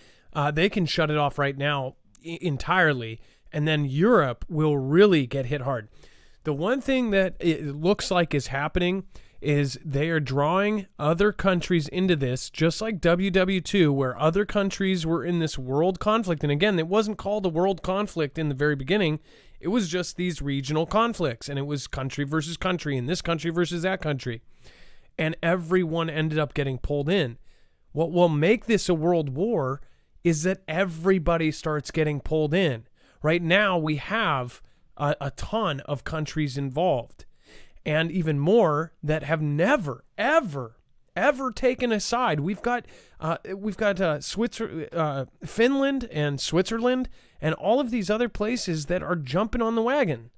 They can shut it off right now entirely. And then Europe will really get hit hard. The one thing that it looks like is happening is they are drawing other countries into this, just like WW2, where other countries were in this world conflict. And again, it wasn't called a world conflict in the very beginning. It was just these regional conflicts, and it was country versus country, and this country versus that country. And everyone ended up getting pulled in. What will make this a world war is that everybody starts getting pulled in. Right now, we have a ton of countries involved. And even more that have never, ever taken a side. We've got Finland and Switzerland and all of these other places that are jumping on the wagon.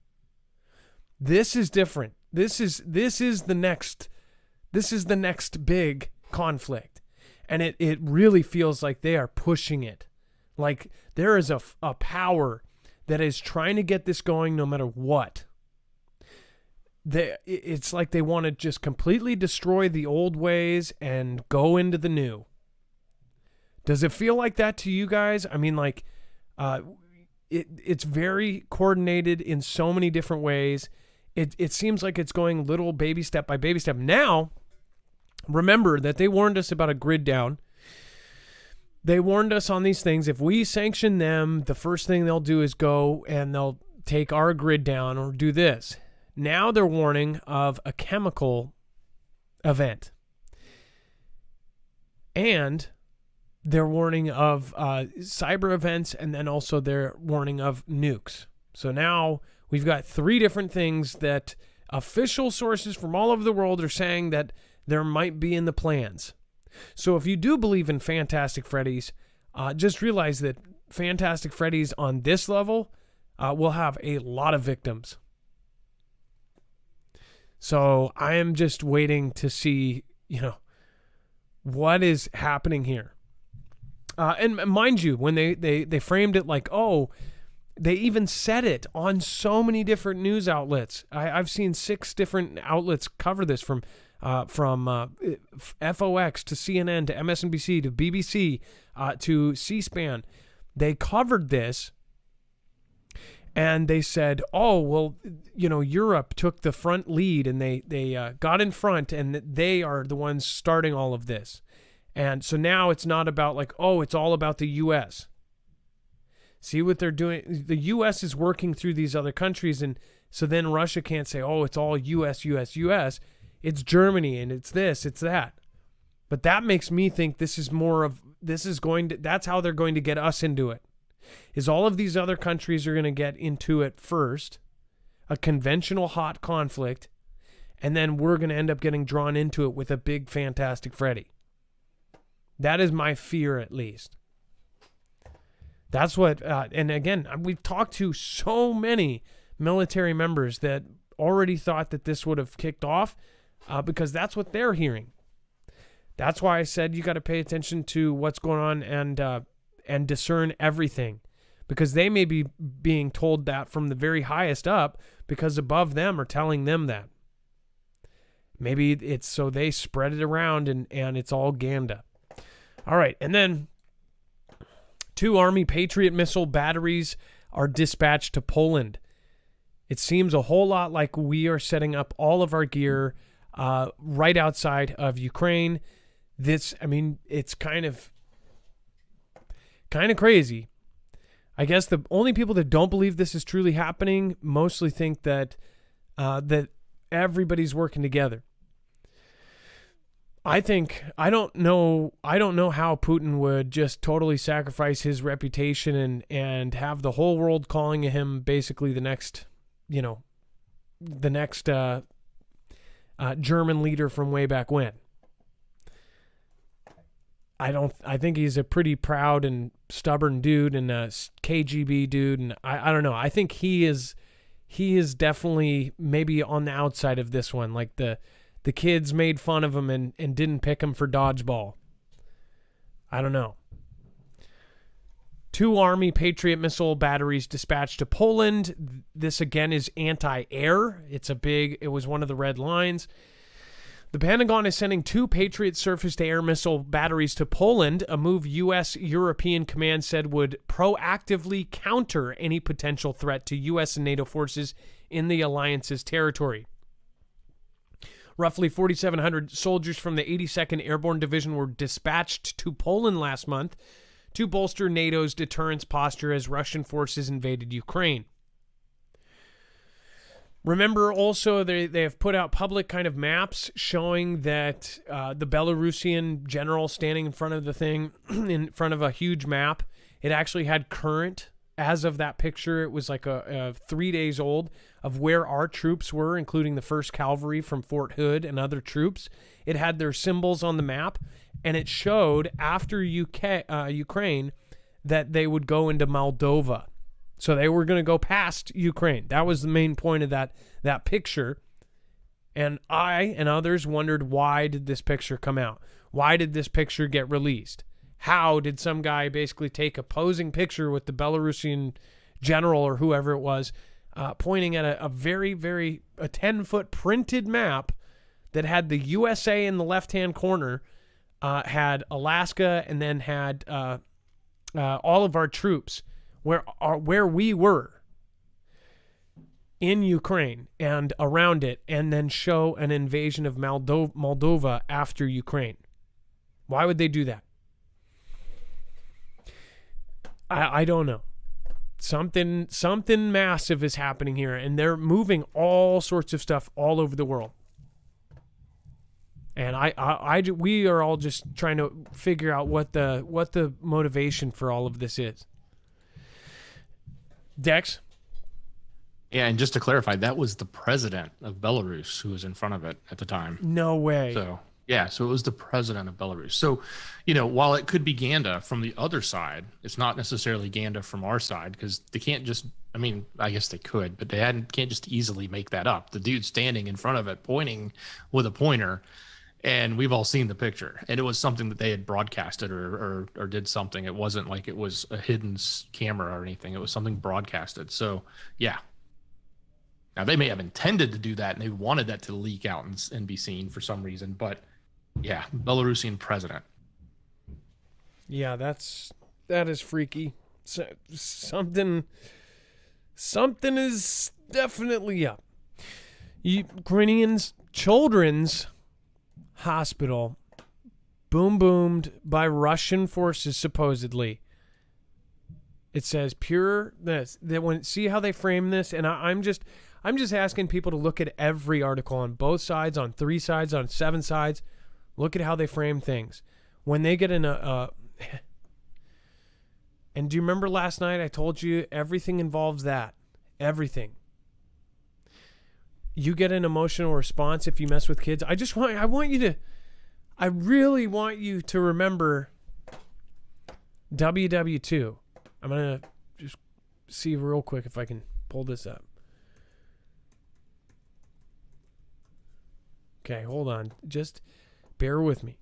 This is different. This is the next big conflict, and it really feels like they are pushing it. Like there is a power that is trying to get this going no matter what. It's like they want to just completely destroy the old ways and go into the new. Does it feel like that to you guys? I mean, like, it's very coordinated in so many different ways. It seems like it's going little baby step by baby step. Now, remember that they warned us about a grid down. They warned us on these things. If we sanction them, the first thing they'll do is go and they'll take our grid down or do this. Now they're warning of a chemical event. And they're warning of cyber events, and then also they're warning of nukes. So now we've got 3 different things that official sources from all over the world are saying that there might be in the plans. So if you do believe in Fantastic Freddy's, just realize that Fantastic Freddy's on this level will have a lot of victims. So I am just waiting to see, what is happening here. And mind you, when they framed it like, oh, they even said it on so many different news outlets. I've seen 6 different outlets cover this from FOX to CNN to MSNBC to BBC to C-SPAN. They covered this, and they said, oh, well, Europe took the front lead, and they got in front, and they are the ones starting all of this. And so now it's not about like, oh, it's all about the U.S. See what they're doing? The U.S. is working through these other countries, and so then Russia can't say, oh, it's all U.S., U.S., U.S., it's Germany, and it's this, it's that. But that makes me think that's how they're going to get us into it. Is all of these other countries are going to get into it first, a conventional hot conflict, and then we're going to end up getting drawn into it with a big Fantastic Freddy. That is my fear, at least. That's what, and again, we've talked to so many military members that already thought that this would have kicked off because that's what they're hearing. That's why I said you got to pay attention to what's going on and discern everything, because they may be being told that from the very highest up because above them are telling them that. Maybe it's so they spread it around and it's all Ganda. All right, and then 2 Army Patriot missile batteries are dispatched to Poland. It seems a whole lot like we are setting up all of our gear right outside of Ukraine. It's kind of crazy. I guess the only people that don't believe this is truly happening mostly think that that everybody's working together. I don't know how Putin would just totally sacrifice his reputation and have the whole world calling him basically the next German leader from way back when. I think he's a pretty proud and stubborn dude and a KGB dude, and I don't know. I think he is definitely maybe on the outside of this one, like the kids made fun of him and didn't pick him for dodgeball. I don't know. 2 Army Patriot missile batteries dispatched to Poland. This again is anti-air. It was one of the red lines. The Pentagon is sending 2 Patriot surface-to-air missile batteries to Poland, a move U.S. European Command said would proactively counter any potential threat to U.S. and NATO forces in the alliance's territory. Roughly 4,700 soldiers from the 82nd Airborne Division were dispatched to Poland last month to bolster NATO's deterrence posture as Russian forces invaded Ukraine. Remember also they have put out public kind of maps showing that the Belarusian general standing in front of the thing, in front of a huge map, it actually had current. As of that picture, it was like a 3 days old of where our troops were, including the 1st Cavalry from Fort Hood and other troops. It had their symbols on the map, and it showed after Ukraine that they would go into Moldova. So they were going to go past Ukraine. That was the main point of that picture. And I and others wondered, why did this picture come out? Why did this picture get released? How did some guy basically take a posing picture with the Belarusian general or whoever it was, pointing at a very, very 10-foot printed map that had the USA in the left-hand corner, had Alaska, and then had all of our troops where we were in Ukraine and around it, and then show an invasion of Moldova after Ukraine? Why would they do that? I don't know. Something massive is happening here, and they're moving all sorts of stuff all over the world. And we are all just trying to figure out what the motivation for all of this is. Dex? Yeah, and just to clarify, that was the president of Belarus who was in front of it at the time. No way. So, yeah, so it was the president of Belarus. So, you know, while it could be Ganda from the other side, it's not necessarily Ganda from our side, because they can't just, I mean, I guess they could, but they can't just easily make that up. The dude standing in front of it pointing with a pointer, and we've all seen the picture. And it was something that they had broadcasted or did something. It wasn't like it was a hidden camera or anything. It was something broadcasted. So, yeah. Now, they may have intended to do that, and they wanted that to leak out and be seen for some reason, but yeah, Belarusian president. Yeah, that is freaky. So, something is definitely up. Ukrainians children's hospital boomed by Russian forces supposedly. It says see how they frame this, and I'm just asking people to look at every article on both sides, on 3 sides, on 7 sides. Look at how they frame things. When they get in and do you remember last night I told you everything involves that? Everything. You get an emotional response if you mess with kids. I really want you to remember WW2. I'm going to just see real quick if I can pull this up. Okay, hold on. Just bear with me.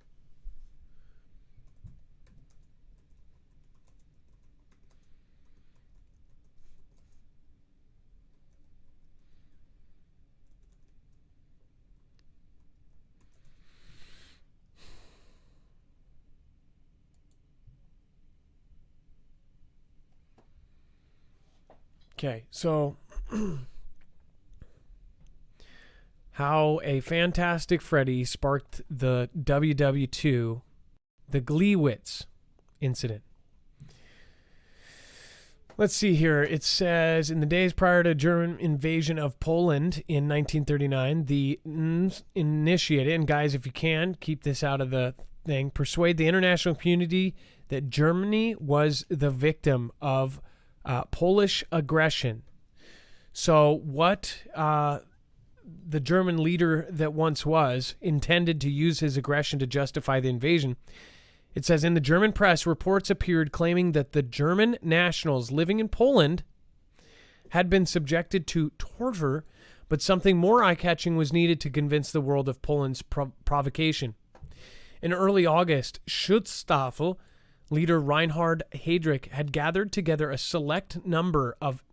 Okay, so how a Fantastic Freddy sparked the WW2, the Gleiwitz incident. Let's see here. It says, in the days prior to German invasion of Poland in 1939, the initiated, and guys, if you can, keep this out of the thing, persuade the international community that Germany was the victim of Polish aggression. So what the German leader that once was intended to use his aggression to justify the invasion. It says, in the German press, reports appeared claiming that the German nationals living in Poland had been subjected to torture, but something more eye-catching was needed to convince the world of Poland's provocation. In early August, Schutzstaffel leader Reinhard Heydrich had gathered together a select number of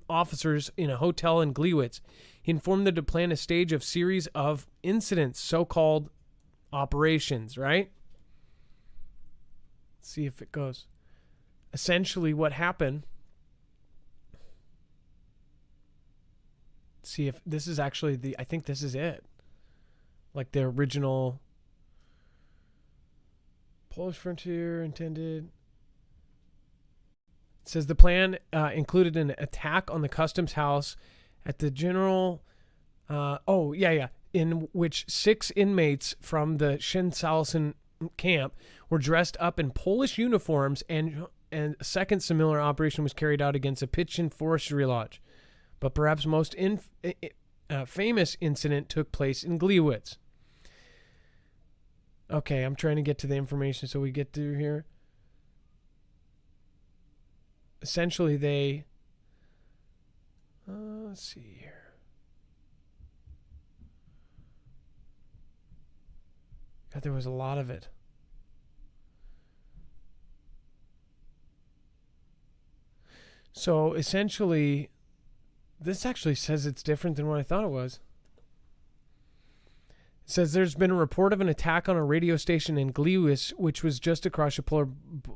officers in a hotel in Gleiwitz. He informed them to plan a stage of series of incidents, so-called operations, right? Let's see if it goes. Essentially what happened, see if this is actually I think this is it. Like the original Polish frontier intended. It says the plan included an attack on the customs house at the general, in which 6 inmates from the Schensalsen camp were dressed up in Polish uniforms, and a second similar operation was carried out against a Pitchen forestry lodge. But perhaps most famous incident took place in Gleiwitz. Okay, I'm trying to get to the information so we get through here. Essentially, they... let's see here. God, there was a lot of it. So, essentially, this actually says it's different than what I thought it was. It says there's been a report of an attack on a radio station in Gliwice, which was just across the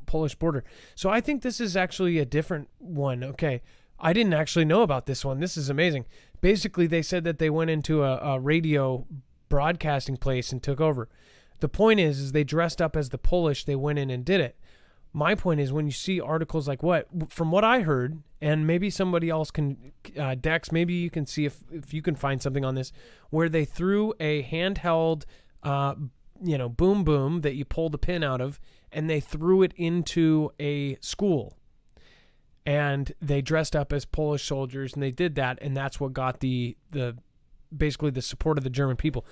Polish border. So I think this is actually a different one. Okay, I didn't actually know about this one. This is amazing. Basically, they said that they went into a radio broadcasting place and took over. The point is they dressed up as the Polish. They went in and did it. My point is when you see articles like from what I heard, and maybe somebody else can, Dex, maybe you can see if you can find something on this, where they threw a handheld, boom boom that you pull the pin out of, and they threw it into a school. And they dressed up as Polish soldiers, and they did that, and that's what got the basically the support of the German people.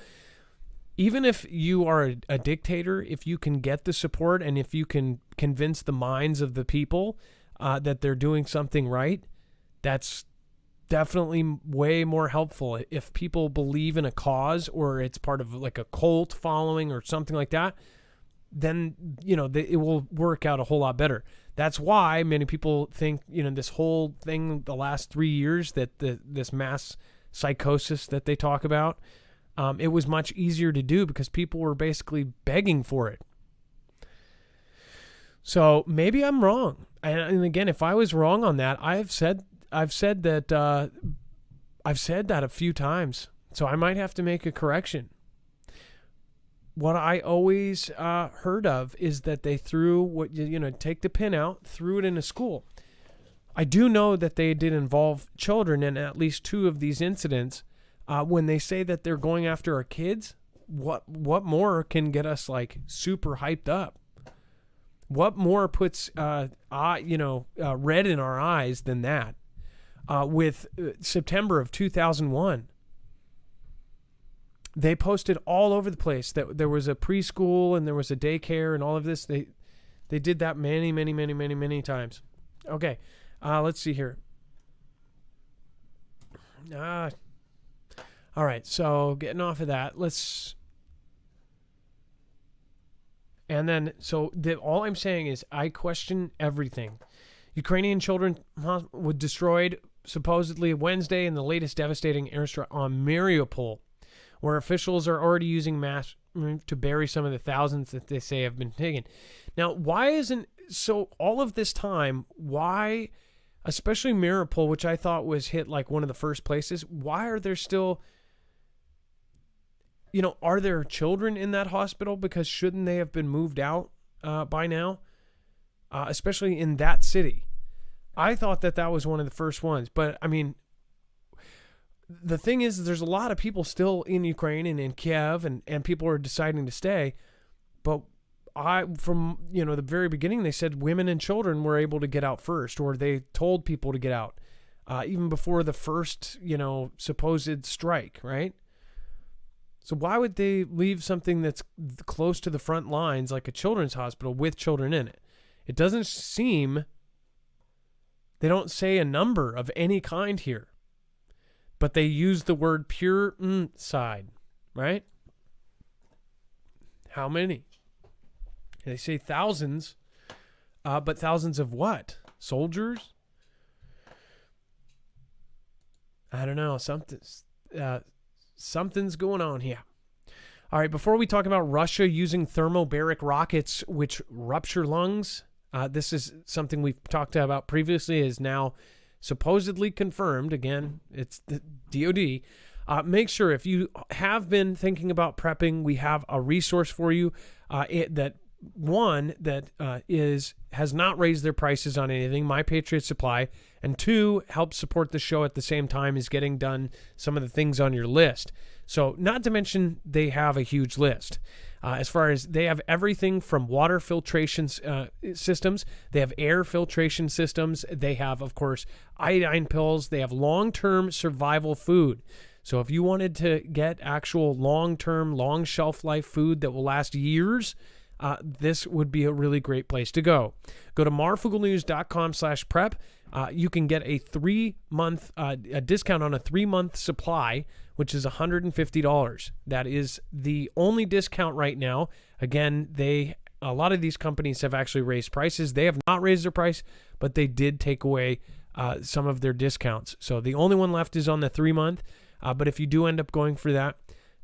Even if you are a dictator, if you can get the support and if you can convince the minds of the people that they're doing something right, that's definitely way more helpful. If people believe in a cause or it's part of like a cult following or something like that, then, it will work out a whole lot better. That's why many people think, this whole thing, the last 3 years, that this mass psychosis that they talk about, it was much easier to do because people were basically begging for it. So maybe I'm wrong. And again, if I was wrong on that, I've said that a few times. So I might have to make a correction. What I always heard of is that they threw take the pin out, threw it in a school. I do know that they did involve children in at least 2 of these incidents. When they say that they're going after our kids, what more can get us like super hyped up? What more puts red in our eyes than that? With September of 2001, they posted all over the place that there was a preschool and there was a daycare and all of this. They did that many times. Okay, let's see here. All right, so getting off of that, all I'm saying is I question everything. Ukrainian children were destroyed supposedly Wednesday in the latest devastating airstrike on Mariupol, where officials are already using mass to bury some of the thousands that they say have been taken. Now, all of this time, why, especially Mariupol, which I thought was hit like one of the first places, why are there still... are there children in that hospital? Because shouldn't they have been moved out by now? Especially in that city. I thought that was one of the first ones. But, I mean, the thing is, there's a lot of people still in Ukraine and in Kiev, and people are deciding to stay. But from the very beginning, they said women and children were able to get out first, or they told people to get out, even before the first, supposed strike, right? So why would they leave something that's close to the front lines, like a children's hospital, with children in it? It doesn't seem... They don't say a number of any kind here. But they use the word pure side, right? How many? They say thousands, but thousands of what? Soldiers? I don't know. Something's going on here. All right, before we talk about Russia using thermobaric rockets which rupture lungs, this is something we've talked about previously, is now supposedly confirmed. Again, it's the DOD. Make sure if you have been thinking about prepping, we have a resource for you that has not raised their prices on anything, My Patriot Supply, and 2, helps support the show at the same time as getting done some of the things on your list. So not to mention they have a huge list. As far as they have everything from water filtration systems, they have air filtration systems, they have, of course, iodine pills, they have long-term survival food. So if you wanted to get actual long-term, long shelf life food that will last years, this would be a really great place to go. Go to marfooglenews.com/prep. You can get a 3-month a discount on a 3-month supply, which is $150. That is the only discount right now. Again, a lot of these companies have actually raised prices. They have not raised their price, but they did take away some of their discounts. So the only one left is on the 3-month. But if you do end up going for that,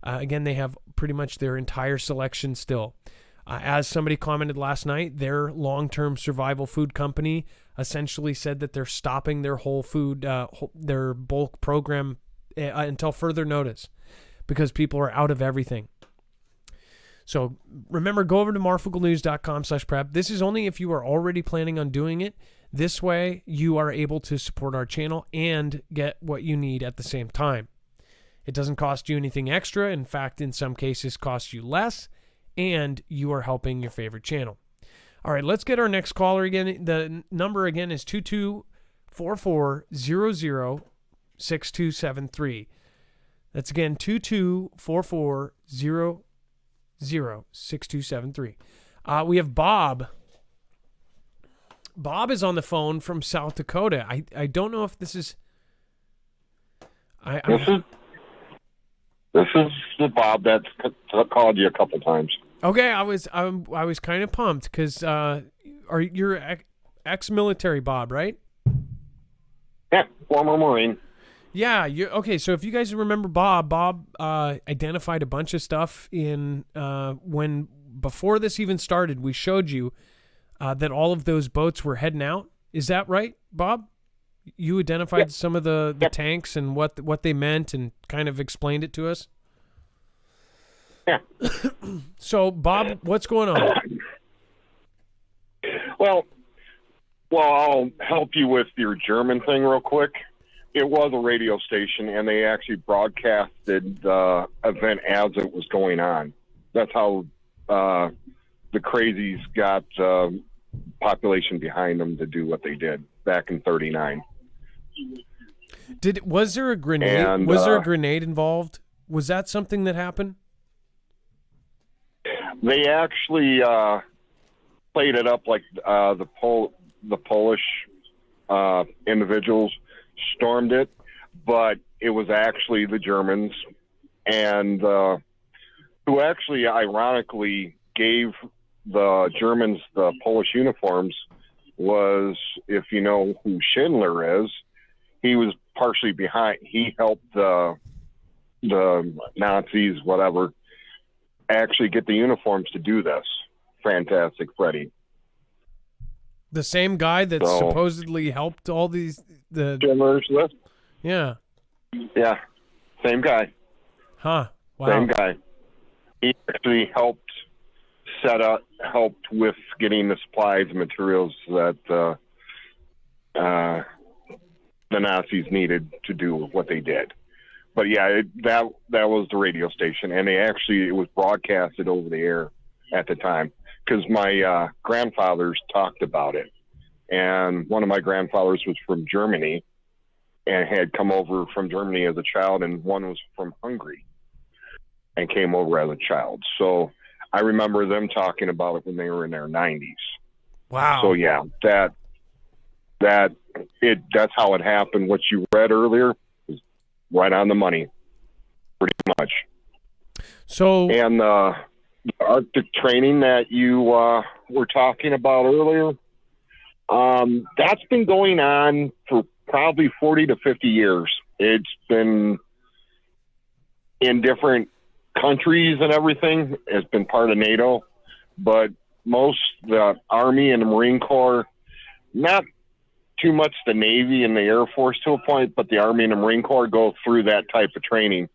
Again, they have pretty much their entire selection still. As somebody commented last night, their long-term survival food company essentially said that they're stopping their whole food, their bulk program until further notice because people are out of everything. So remember, go over to marfugglenews.com/prep. This is only if you are already planning on doing it. This way, you are able to support our channel and get what you need at the same time. It doesn't cost you anything extra. In fact, in some cases, costs you less, and you are helping your favorite channel. All right, let's get our next caller again. The number again is 2244006273. That's again 2244006273. We have Bob. Bob is on the phone from South Dakota. I don't know if this is. This is the Bob that's called you a couple times. Okay, I was kind of pumped because you're ex-military Bob, right? Yeah, former Marine. Yeah, okay. So if you guys remember Bob identified a bunch of stuff in when before this even started. We showed you that all of those boats were heading out. Is that right, Bob? You identified some of the tanks and what they meant and kind of explained it to us. Yeah. So, Bob, what's going on? Well, I'll help you with your German thing real quick. It was a radio station, and they actually broadcasted the event as it was going on. That's how the crazies got population behind them to do what they did back in '39. Was there a grenade? Was there a grenade involved? Was that something that happened? They actually played it up like the Polish individuals stormed it, but it was actually the Germans, and who actually ironically gave the Germans the Polish uniforms was, if you know who Schindler is, he was partially behind. He helped the Nazis, whatever, actually get the uniforms to do this. Fantastic Freddy. The same guy that supposedly helped all these Schindler's List? Yeah. Yeah. Same guy. Huh. Wow. Same guy. He actually helped with getting the supplies and materials that the Nazis needed to do what they did. But yeah, that was the radio station, and it was broadcasted over the air at the time because my grandfathers talked about it, and one of my grandfathers was from Germany and had come over from Germany as a child, and one was from Hungary and came over as a child. So I remember them talking about it when they were in their 90s. Wow. So yeah, that's how it happened. What you read earlier is right on the money, pretty much. So, and the Arctic training that you were talking about earlier, that's been going on for probably 40 to 50 years. It's been in different countries and everything. It's been part of NATO, but the Army and the Marine Corps, not too much the Navy and the Air Force to a point, but the Army and the Marine Corps go through that type of training.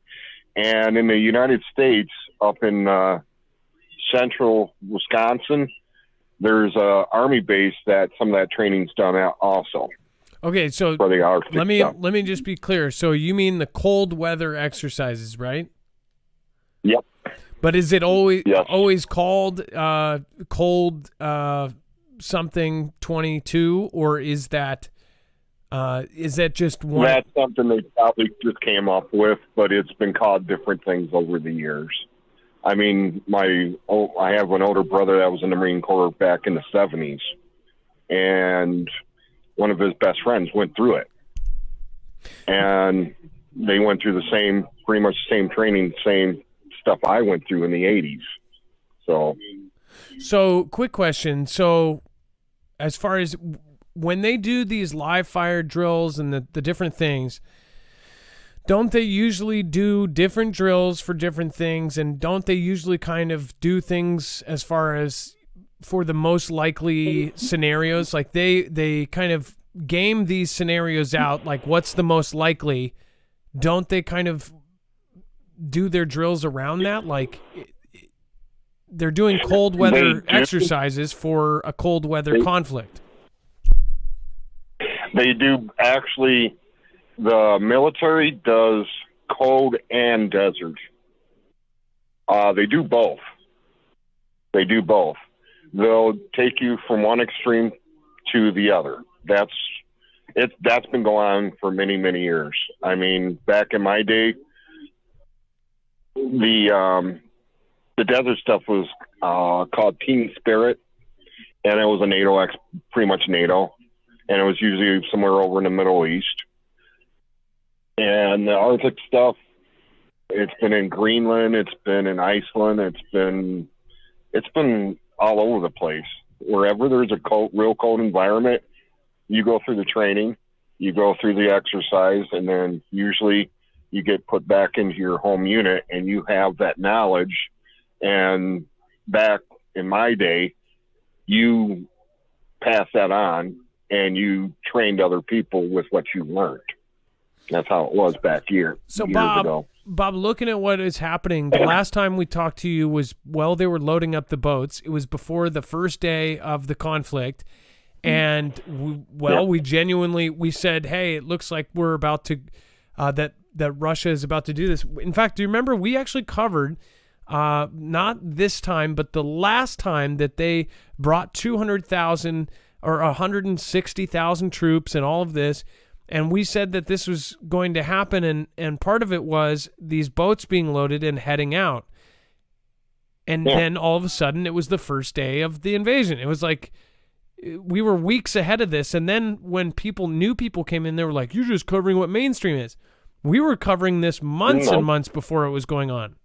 And in the United States, up in central Wisconsin, there's a Army base that some of that training's done at also. Okay, so for the Arctic let me just be clear. So you mean the cold weather exercises, right? Yep. But is it always Yes. always called cold something 22, or is that just one? That's something they probably just came up with, but it's been called different things over the years. I mean, I have an older brother that was in the Marine Corps back in the 70s, and one of his best friends went through it. And they went through pretty much the same training, same stuff I went through in the 80s. So quick question. So as far as when they do these live fire drills and the different things, don't they usually do different drills for different things, and don't they usually kind of do things as far as for the most likely scenarios? Like they kind of game these scenarios out, like what's the most likely. Don't they kind of do their drills around that? Like they're doing cold weather exercises for a cold weather conflict. They do actually. The military does cold and desert. They do both. They'll take you from one extreme to the other. That's been going on for many, many years. I mean, back in my day, the desert stuff was called Team Spirit, and it was a NATO pretty much NATO, and it was usually somewhere over in the Middle East. And the Arctic stuff, it's been in Greenland, it's been in Iceland, it's been all over the place. Wherever there's a real cold environment, you go through the training, you go through the exercise, and then usually you get put back into your home unit and you have that knowledge. And back in my day, you pass that on and you trained other people with what you learned. That's how it was back years ago. Bob, looking at what is happening, the last time we talked to you was while they were loading up the boats. It was before the first day of the conflict. And we said, hey, it looks like we're about to, that Russia is about to do this. In fact, do you remember we actually covered, not this time, but the last time that they brought 200,000 or 160,000 troops and all of this. And we said that this was going to happen, and part of it was these boats being loaded and heading out. And then all of a sudden, it was the first day of the invasion. It was like we were weeks ahead of this. And then when new people came in, they were like, you're just covering what mainstream is. We were covering this months and months before it was going on.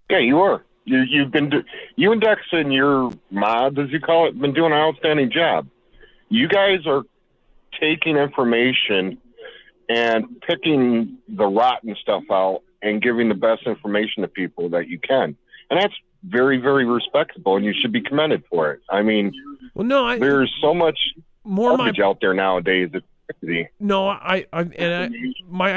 Yeah, you were. You and Dex and your mods, as you call it, been doing an outstanding job. You guys are taking information and picking the rotten stuff out and giving the best information to people that you can. And that's very, very respectable, and you should be commended for it. I mean, there's so much garbage out there nowadays. It's crazy. No, I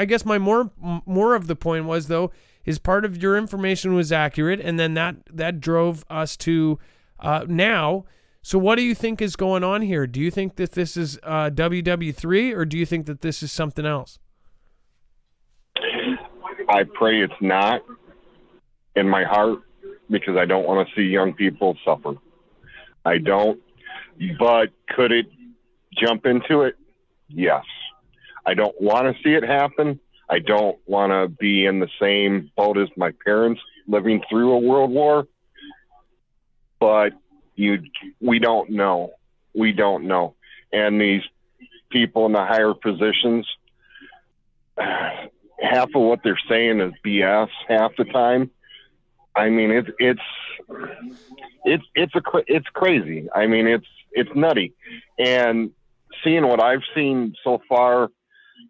guess my more of the point was, though, is part of your information was accurate, and then that drove us to now. So what do you think is going on here? Do you think that this is WW3, or do you think that this is something else? I pray it's not in my heart, because I don't want to see young people suffer. I don't. But could it jump into it? Yes. I don't want to see it happen. I don't want to be in the same boat as my parents living through a world war. But we don't know. We don't know. And these people in the higher positions, half of what they're saying is BS half the time. I mean, it's crazy. I mean, it's nutty. And seeing what I've seen so far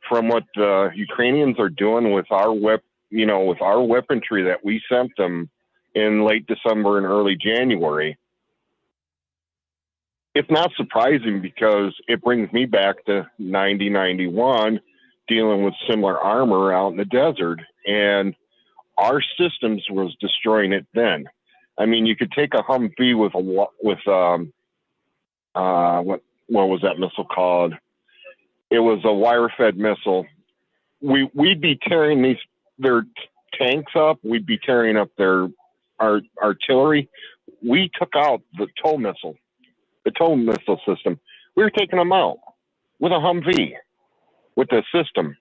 from what the Ukrainians are doing with our with our weaponry that we sent them in late December and early January, it's not surprising, because it brings me back to 90-91, dealing with similar armor out in the desert, and our systems was destroying it then. I mean, you could take a Humvee with what was that missile called? It was a wire-fed missile. We'd be tearing their tanks up. We'd be tearing up their artillery. We took out the tow missile system. We were taking them out with a Humvee, with the system.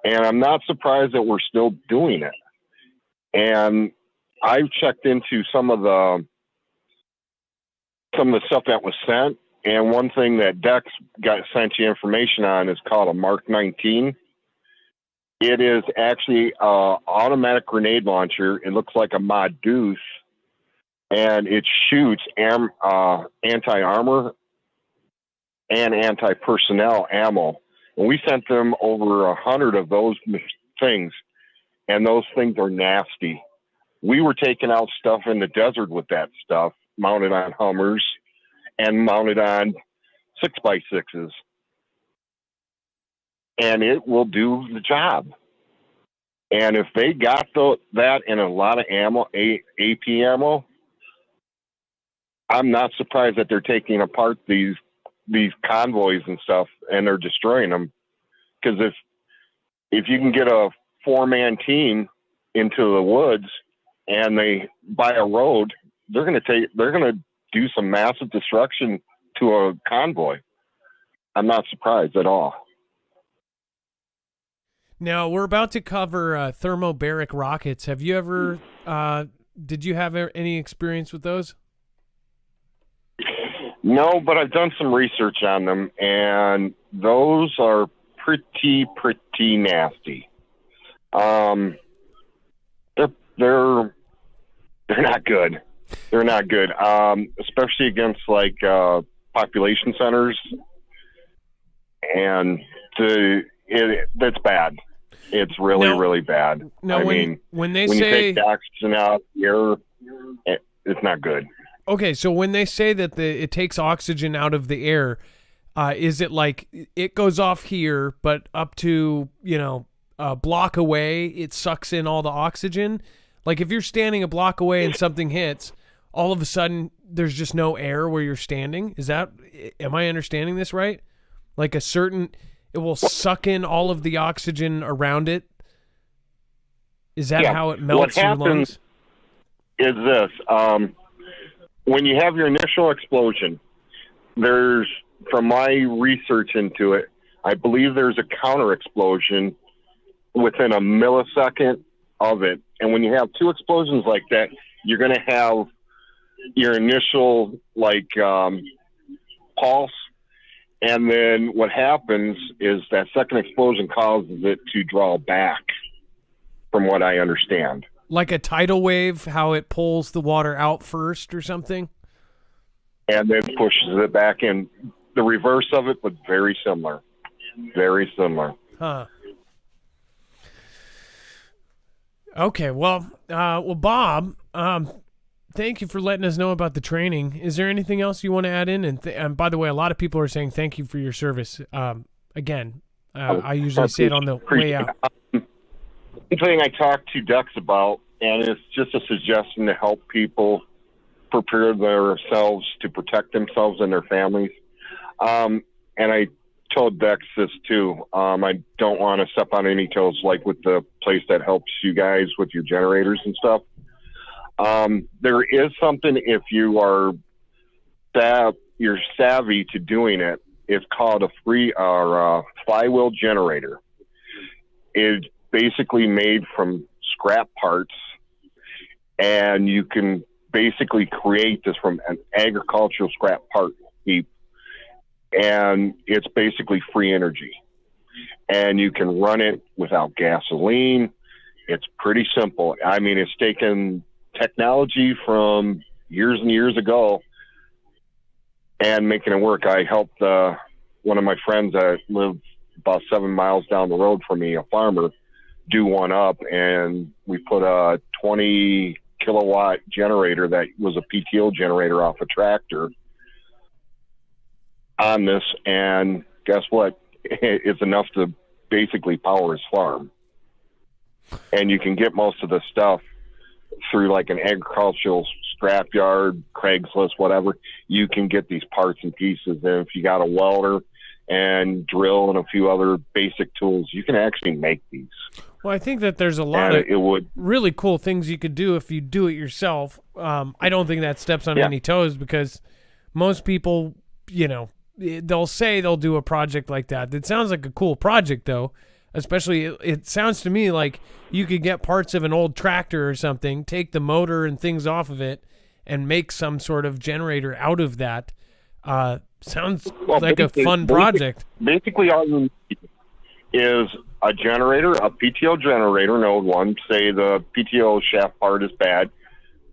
And I'm not surprised that we're still doing it. And I've checked into some of the stuff that was sent. And one thing that Dex sent you information on is called a Mark 19. It is actually an automatic grenade launcher. It looks like a Mod Deuce, and it shoots anti-armor and anti-personnel ammo. And we sent them over 100 of those things, and those things are nasty. We were taking out stuff in the desert with that stuff, mounted on Hummers and mounted on 6x6s. And it will do the job. And if they got that in a lot of ammo, AP ammo, I'm not surprised that they're taking apart these convoys and stuff, and they're destroying them. Because if you can get a 4-man team into the woods and they buy a road, they're going to do some massive destruction to a convoy. I'm not surprised at all. Now, we're about to cover thermobaric rockets. Have you ever, did you have any experience with those? No, but I've done some research on them, and those are pretty nasty. They're not good. They're not good, especially against like population centers, and that's bad. It's really bad. No, when you take the oxygen out of the air, it's not good. Okay, so when they say that it takes oxygen out of the air, is it like it goes off here, but up to, a block away, it sucks in all the oxygen? Like if you're standing a block away and something hits, all of a sudden there's just no air where you're standing? Am I understanding this right? Like it will suck in all of the oxygen around it? Is that how it melts your lungs? Is this, when you have your initial explosion, from my research into it, I believe there's a counter explosion within a millisecond of it. And when you have two explosions like that, you're going to have your initial pulse. And then what happens is that second explosion causes it to draw back, from what I understand. Like a tidal wave, how it pulls the water out first or something? And then pushes it back in. The reverse of it, but very similar. Very similar. Huh. Okay, well, Bob, thank you for letting us know about the training. Is there anything else you want to add in? And by the way, a lot of people are saying thank you for your service. Again, I usually say it on the way out. One thing I talk to Dex about, and it's just a suggestion to help people prepare themselves to protect themselves and their families. And I told Dex this too. I don't want to step on any toes, like with the place that helps you guys with your generators and stuff. There is something, if you are you're savvy to doing it. It's called a flywheel generator. It's basically made from scrap parts, and you can basically create this from an agricultural scrap part heap, and it's basically free energy, and you can run it without gasoline. It's pretty simple. I mean, it's taken technology from years and years ago and making it work. I helped one of my friends that lived about 7 miles down the road from me, a farmer, do one up, and we put a 20 kilowatt generator that was a PTO generator off a tractor on this, and guess what? It's enough to basically power his farm. And you can get most of the stuff through like an agricultural scrapyard, Craigslist, whatever. You can get these parts and pieces, and if you got a welder and drill and a few other basic tools, you can actually make these. Well, I think that there's a lot of really cool things you could do if you do it yourself. I don't think that steps on any toes, because most people, they'll say they'll do a project like that. It sounds like a cool project, though. Especially, it sounds to me like you could get parts of an old tractor or something, take the motor and things off of it, and make some sort of generator out of that. Sounds like a fun project. Basically, all you need is a generator, a PTO generator, an old one. Say the PTO shaft part is bad,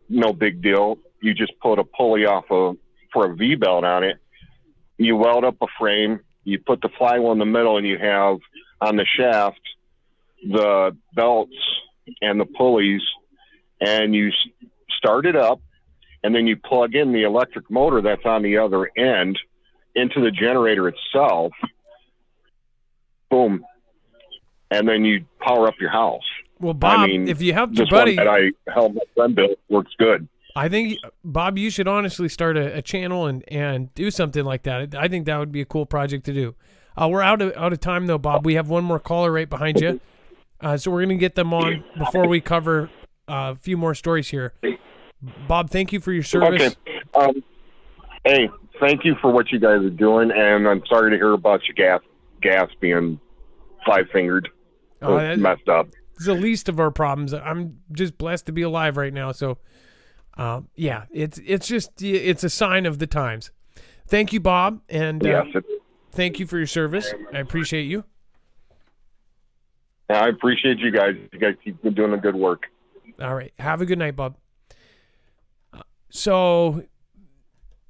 no big deal. You just put a pulley for a V-belt on it. You weld up a frame, You put the flywheel in the middle, and you have on the shaft the belts and the pulleys, and you start it up, and then you plug in the electric motor that's on the other end into the generator itself. Boom. And then you power up your house. Well, Bob, if you helped your buddy, one that I helped my friend build works good. I think, Bob, you should honestly start a channel and do something like that. I think that would be a cool project to do. We're out of time, though, Bob. We have one more caller right behind you. So we're going to get them on before we cover a few more stories here. Bob, thank you for your service. Okay. Hey, thank you for what you guys are doing, and I'm sorry to hear about your gas being five-fingered. Messed up. It's the least of our problems. I'm just blessed to be alive right now. So, yeah, it's a sign of the times. Thank you, Bob, and thank you for your service. I appreciate you. Yeah, I appreciate you guys. You guys keep doing the good work. All right. Have a good night, Bob. So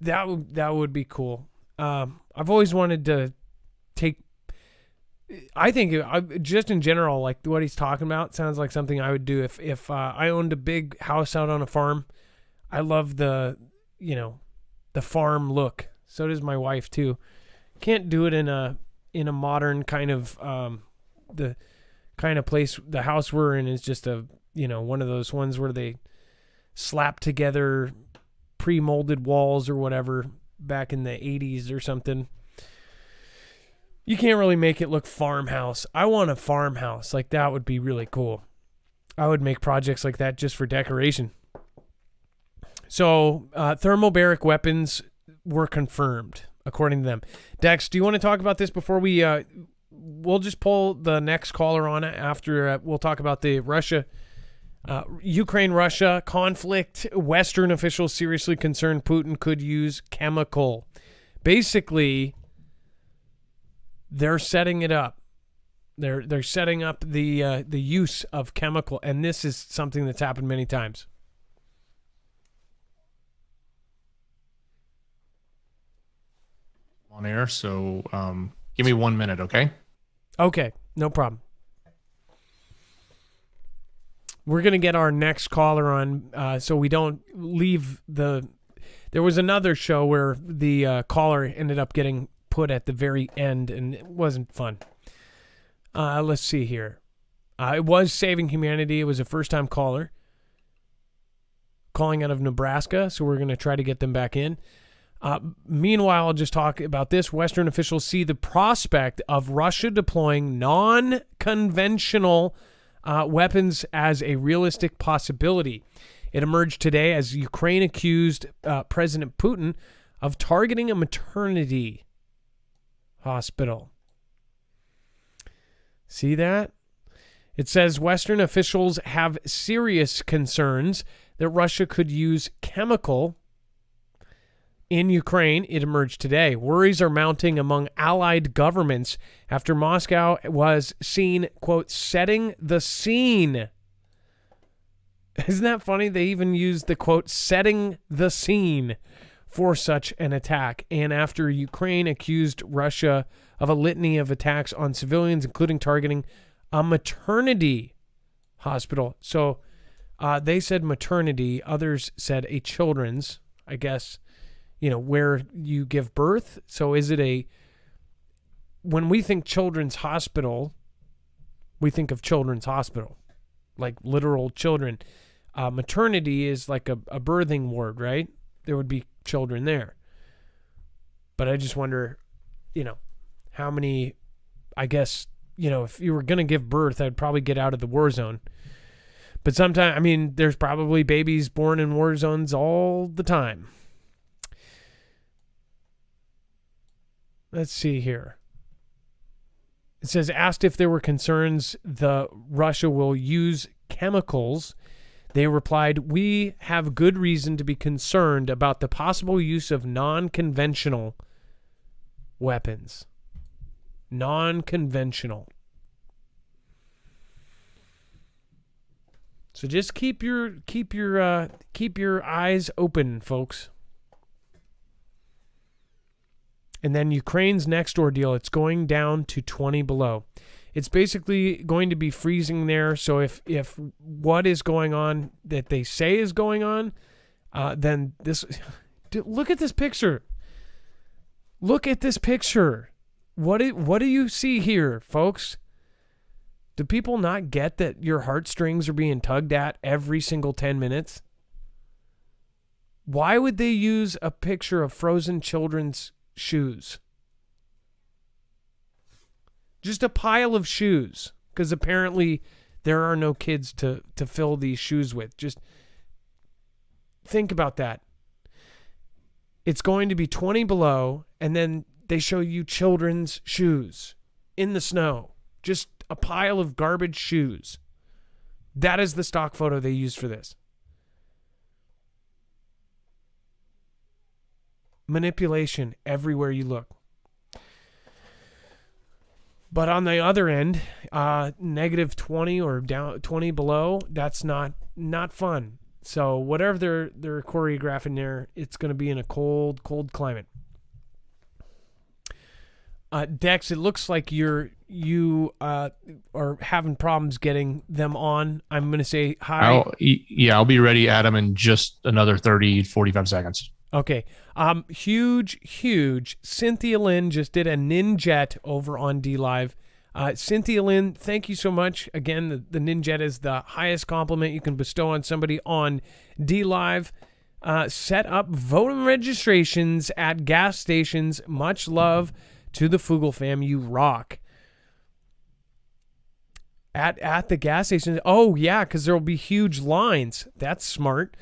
that would be cool. I've always wanted to take. I think just in general, like what he's talking about, sounds like something I would do if I owned a big house out on a farm. I love the farm look. So does my wife too. Can't do it in a modern kind of the kind of place. The house we're in is just one of those ones where they slap together pre-molded walls or whatever back in the 80s or something. You can't really make it look farmhouse. I want a farmhouse. Like, that would be really cool. I would make projects like that just for decoration. So thermobaric weapons were confirmed, according to them. Dex, do you want to talk about this before we we'll just pull the next caller on it after we'll talk about the Ukraine-Russia conflict. Western officials seriously concerned Putin could use chemical. Basically, they're setting it up. They're setting up the use of chemical, and this is something that's happened many times. On air, so give me 1 minute, okay? Okay, no problem. We're going to get our next caller on so we don't leave the... There was another show where the caller ended up getting put at the very end, and it wasn't fun. Let's see here. It was Saving Humanity. It was a first-time caller calling out of Nebraska, so we're going to try to get them back in. Meanwhile, I'll just talk about this. Western officials see the prospect of Russia deploying non-conventional weapons as a realistic possibility. It emerged today as Ukraine accused President Putin of targeting a maternity hospital. See that? It says Western officials have serious concerns that Russia could use chemical in Ukraine. It emerged today. Worries are mounting among allied governments after Moscow was seen, quote, setting the scene. Isn't that funny? They even used the, quote, setting the scene for such an attack. And after Ukraine accused Russia of a litany of attacks on civilians, including targeting a maternity hospital. So they said maternity. Others said a children's, I guess, where you give birth. So is it when we think children's hospital, we think of children's hospital, like literal children. Maternity is like a birthing ward, right? There would be children there. But I just wonder, how many, I guess, if you were going to give birth, I'd probably get out of the war zone. But sometimes, there's probably babies born in war zones all the time. Let's see here. It says, asked if there were concerns Russia will use chemicals, they replied, we have good reason to be concerned about the possible use of non-conventional weapons. Non-conventional. So just keep your eyes open, folks. And then Ukraine's next ordeal, it's going down to 20 below. It's basically going to be freezing there. So if what is going on that they say is going on, then this, look at this picture. Look at this picture. What do you see here, folks? Do people not get that your heartstrings are being tugged at every single 10 minutes? Why would they use a picture of frozen children's shoes? Just a pile of shoes, because apparently there are no kids to fill these shoes with. Just think about that. It's going to be 20 below, and then they show you children's shoes in the snow. Just a pile of garbage shoes. That is the stock photo they used for this. Manipulation everywhere you look. But on the other end, negative 20 or down 20 below, that's not fun. So whatever they're choreographing there, it's going to be in a cold climate. Dex, it looks like you are having problems getting them on. I'm going to say hi. I'll be ready, Adam, in just another 45 seconds. Okay. Huge. Cynthia Lynn just did a ninjet over on DLive. Cynthia Lynn, thank you so much. Again, the ninjet is the highest compliment you can bestow on somebody on DLive. Set up voting registrations at gas stations. Much love to the Foogle fam. You rock. At the gas stations. Oh, yeah, because there will be huge lines. That's smart.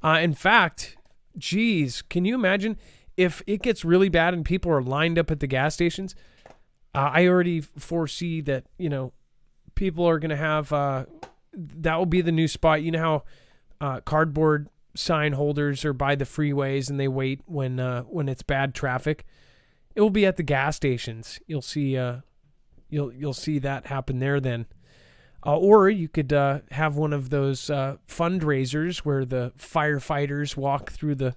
In fact, geez, can you imagine if it gets really bad and people are lined up at the gas stations? I already foresee that, people are going to have, that will be the new spot. You know how cardboard sign holders are by the freeways and they wait when it's bad traffic? It will be at the gas stations. You'll see, you'll see that happen there then. Or you could have one of those fundraisers where the firefighters walk through the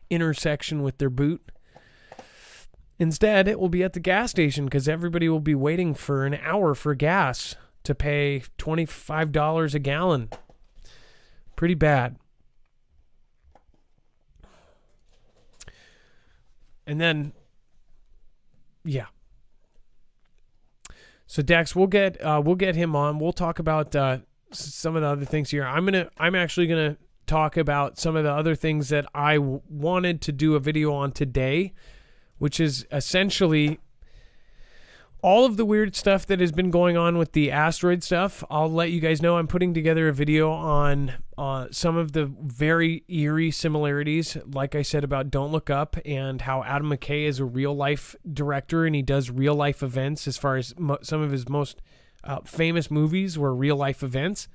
intersection with their boot. Instead, it will be at the gas station because everybody will be waiting for an hour for gas to pay $25 a gallon. Pretty bad. And then, yeah. So Dex, we'll get him on. We'll talk about some of the other things here. I'm actually gonna talk about some of the other things that I wanted to do a video on today, which is essentially all of the weird stuff that has been going on with the asteroid stuff. I'll let you guys know I'm putting together a video on some of the very eerie similarities, like I said, about Don't Look Up and how Adam McKay is a real-life director and he does real-life events as far as some of his most famous movies were real-life events.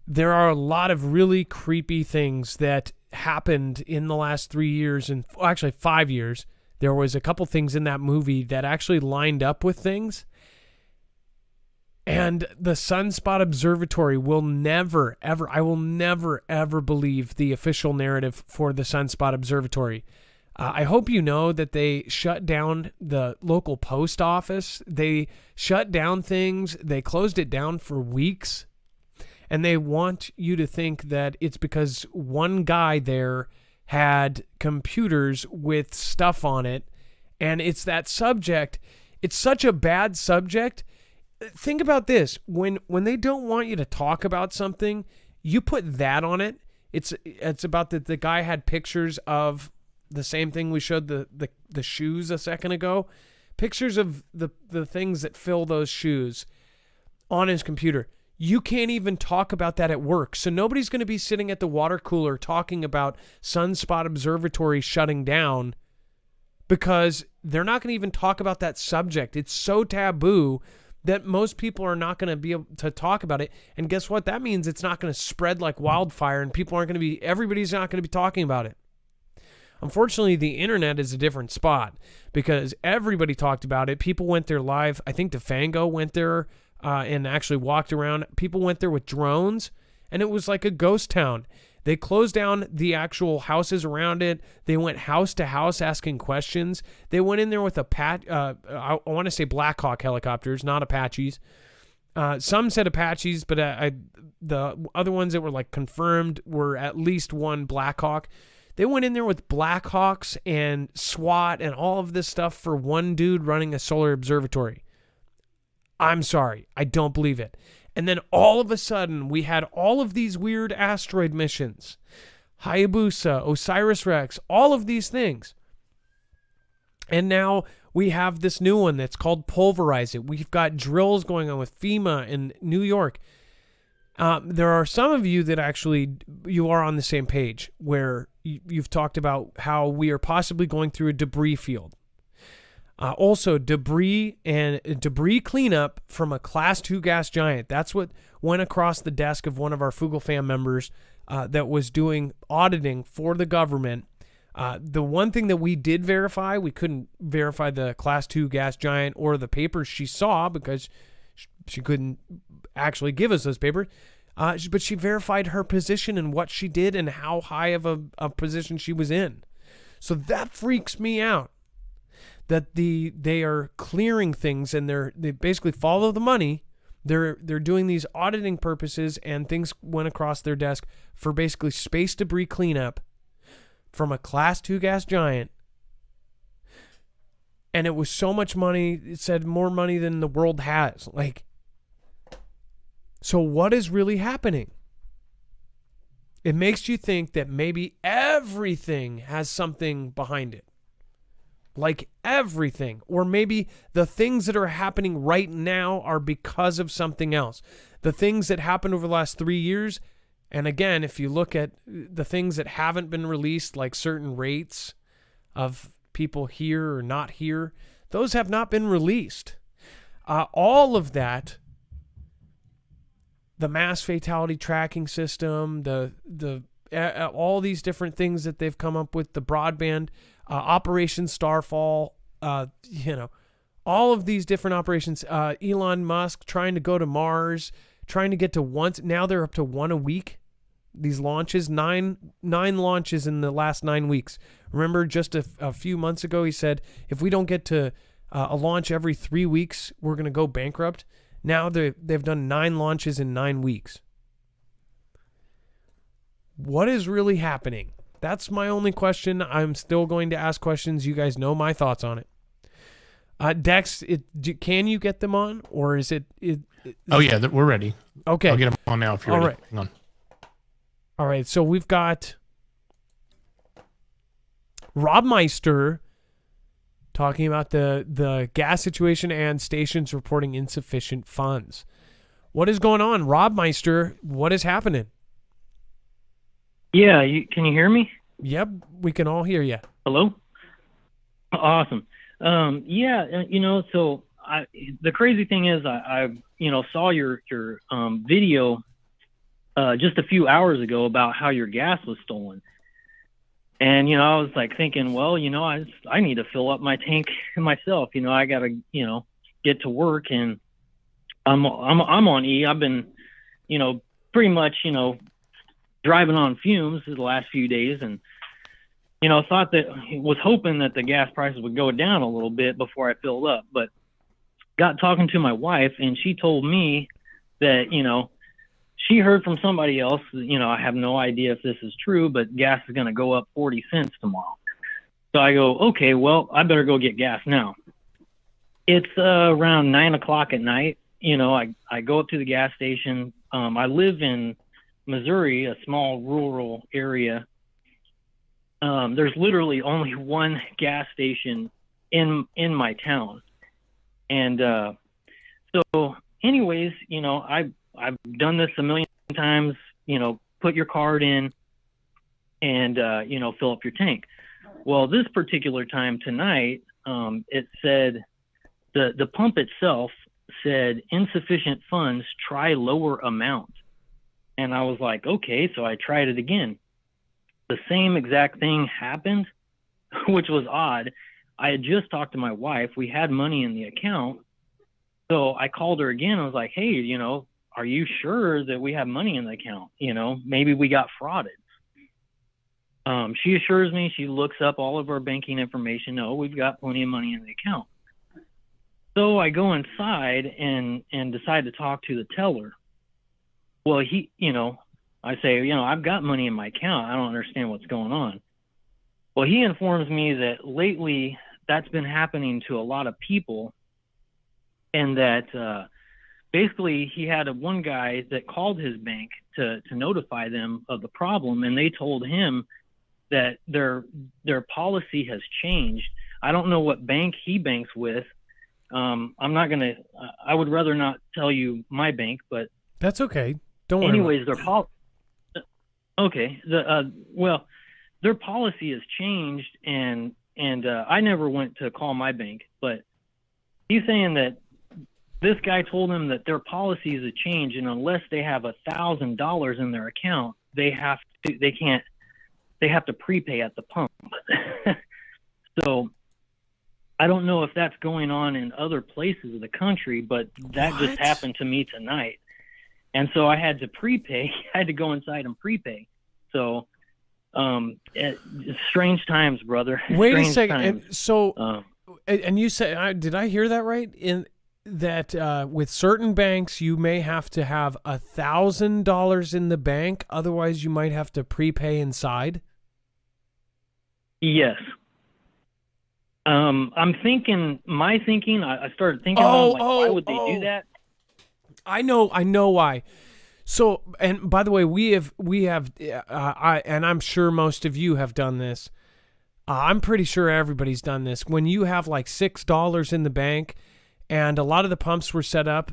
There are a lot of really creepy things that happened in the last 3 years, and actually 5 years. There was a couple things in that movie that actually lined up with things. And the Sunspot Observatory will never, ever, I will never, ever believe the official narrative for the Sunspot Observatory. I hope you know that they shut down the local post office. They shut down things. They closed it down for weeks. And they want you to think that it's because one guy there had computers with stuff on it, and it's that subject. It's such a bad subject. Think about this. When they don't want you to talk about something, you put that on it. It's about that the guy had pictures of the same thing we showed the shoes a second ago. Pictures of the things that fill those shoes on his computer. You can't even talk about that at work. So nobody's going to be sitting at the water cooler talking about Sunspot Observatory shutting down because they're not going to even talk about that subject. It's so taboo that most people are not going to be able to talk about it. And guess what? That means it's not going to spread like wildfire and everybody's not going to be talking about it. Unfortunately, the internet is a different spot because everybody talked about it. People went there live. I think DeFango went there and actually walked around. People went there with drones, and it was like a ghost town. They closed down the actual houses around it. They went house to house asking questions. They went in there with I want to say Black Hawk helicopters, not Apaches. Some said Apaches, but the other ones that were like confirmed were at least one Black Hawk. They went in there with Black Hawks and SWAT and all of this stuff for one dude running a solar observatory. I'm sorry, I don't believe it. And then all of a sudden, we had all of these weird asteroid missions. Hayabusa, OSIRIS-REx, all of these things. And now we have this new one that's called Pulverize It. We've got drills going on with FEMA in New York. There are some of you that actually, you are on the same page, where you've talked about how we are possibly going through a debris field. Also, debris cleanup from a Class 2 gas giant. That's what went across the desk of one of our Foogle fam members that was doing auditing for the government. The one thing that we did verify, we couldn't verify the Class 2 gas giant or the papers she saw because she couldn't actually give us those papers. But she verified her position and what she did and how high of a position she was in. So that freaks me out. That they are clearing things and they basically follow the money. They're doing these auditing purposes, and things went across their desk for basically space debris cleanup from a Class 2 gas giant. And it was so much money. It said more money than the world has. So what is really happening? It makes you think that maybe everything has something behind it. Like everything. Or maybe the things that are happening right now are because of something else. The things that happened over the last 3 years, and again, if you look at the things that haven't been released, like certain rates of people here or not here, those have not been released. All of that, the mass fatality tracking system, all these different things that they've come up with, the broadband, Operation Starfall, all of these different operations. Elon Musk trying to go to Mars, trying to get to once. Now they're up to one a week. These launches, nine launches in the last 9 weeks. Remember, just a few months ago, he said, if we don't get to a launch every 3 weeks, we're going to go bankrupt. Now they've done 9 launches in 9 weeks. What is really happening? That's my only question. I'm still going to ask questions. You guys know my thoughts on it. Dex, can you get them on, or is it? Oh yeah, we're ready. Okay, I'll get them on now if you're ready. Right. Hang on. All right, so we've got Rob Meister talking about the gas situation and stations reporting insufficient funds. What is going on, Rob Meister? What is happening? Yeah, can you hear me? Yep, we can all hear you. Hello? Awesome. So the crazy thing is I saw your video just a few hours ago about how your gas was stolen. And, I was like thinking, well, I need to fill up my tank myself. I got to, get to work, and I'm on E. I've been, pretty much, driving on fumes the last few days, and was hoping that the gas prices would go down a little bit before I filled up, but got talking to my wife, and she told me that she heard from somebody else, I have no idea if this is true, but gas is going to go up 40 cents tomorrow. So I go, okay, well, I better go get gas now. It's around 9 o'clock at night. I go up to the gas station. I live in Missouri, a small rural area. There's literally only one gas station in my town. And so anyways, I've done this a million times, put your card in and, fill up your tank. Well, this particular time tonight, it said the pump itself said insufficient funds, try lower amount. And I was like, okay, so I tried it again. The same exact thing happened, which was odd. I had just talked to my wife. We had money in the account. So I called her again. I was like, hey, are you sure that we have money in the account? Maybe we got frauded. She assures me she looks up all of our banking information. No, we've got plenty of money in the account. So I go inside and decide to talk to the teller. Well, I say, I've got money in my account. I don't understand what's going on. Well, he informs me that lately that's been happening to a lot of people, and that basically he had one guy that called his bank to notify them of the problem, and they told him that their policy has changed. I don't know what bank he banks with. I'm not gonna. I would rather not tell you my bank, but that's okay. Don't worry. Anyways, okay. Their policy has changed, and I never went to call my bank, but he's saying that this guy told him that their policies have changed, and unless they have $1,000 in their account, they have to prepay at the pump. So I don't know if that's going on in other places of the country, but that just happened to me tonight. And so I had to prepay. I had to go inside and prepay. So strange times, brother. Wait a second. And you said, did I hear that right? In that with certain banks, you may have to have $1,000 in the bank. Otherwise, you might have to prepay inside. Yes. I'm thinking. I started thinking. Why would they do that? I know why. So, and by the way, we have, and I'm sure most of you have done this. I'm pretty sure everybody's done this. When you have like $6 in the bank, and a lot of the pumps were set up,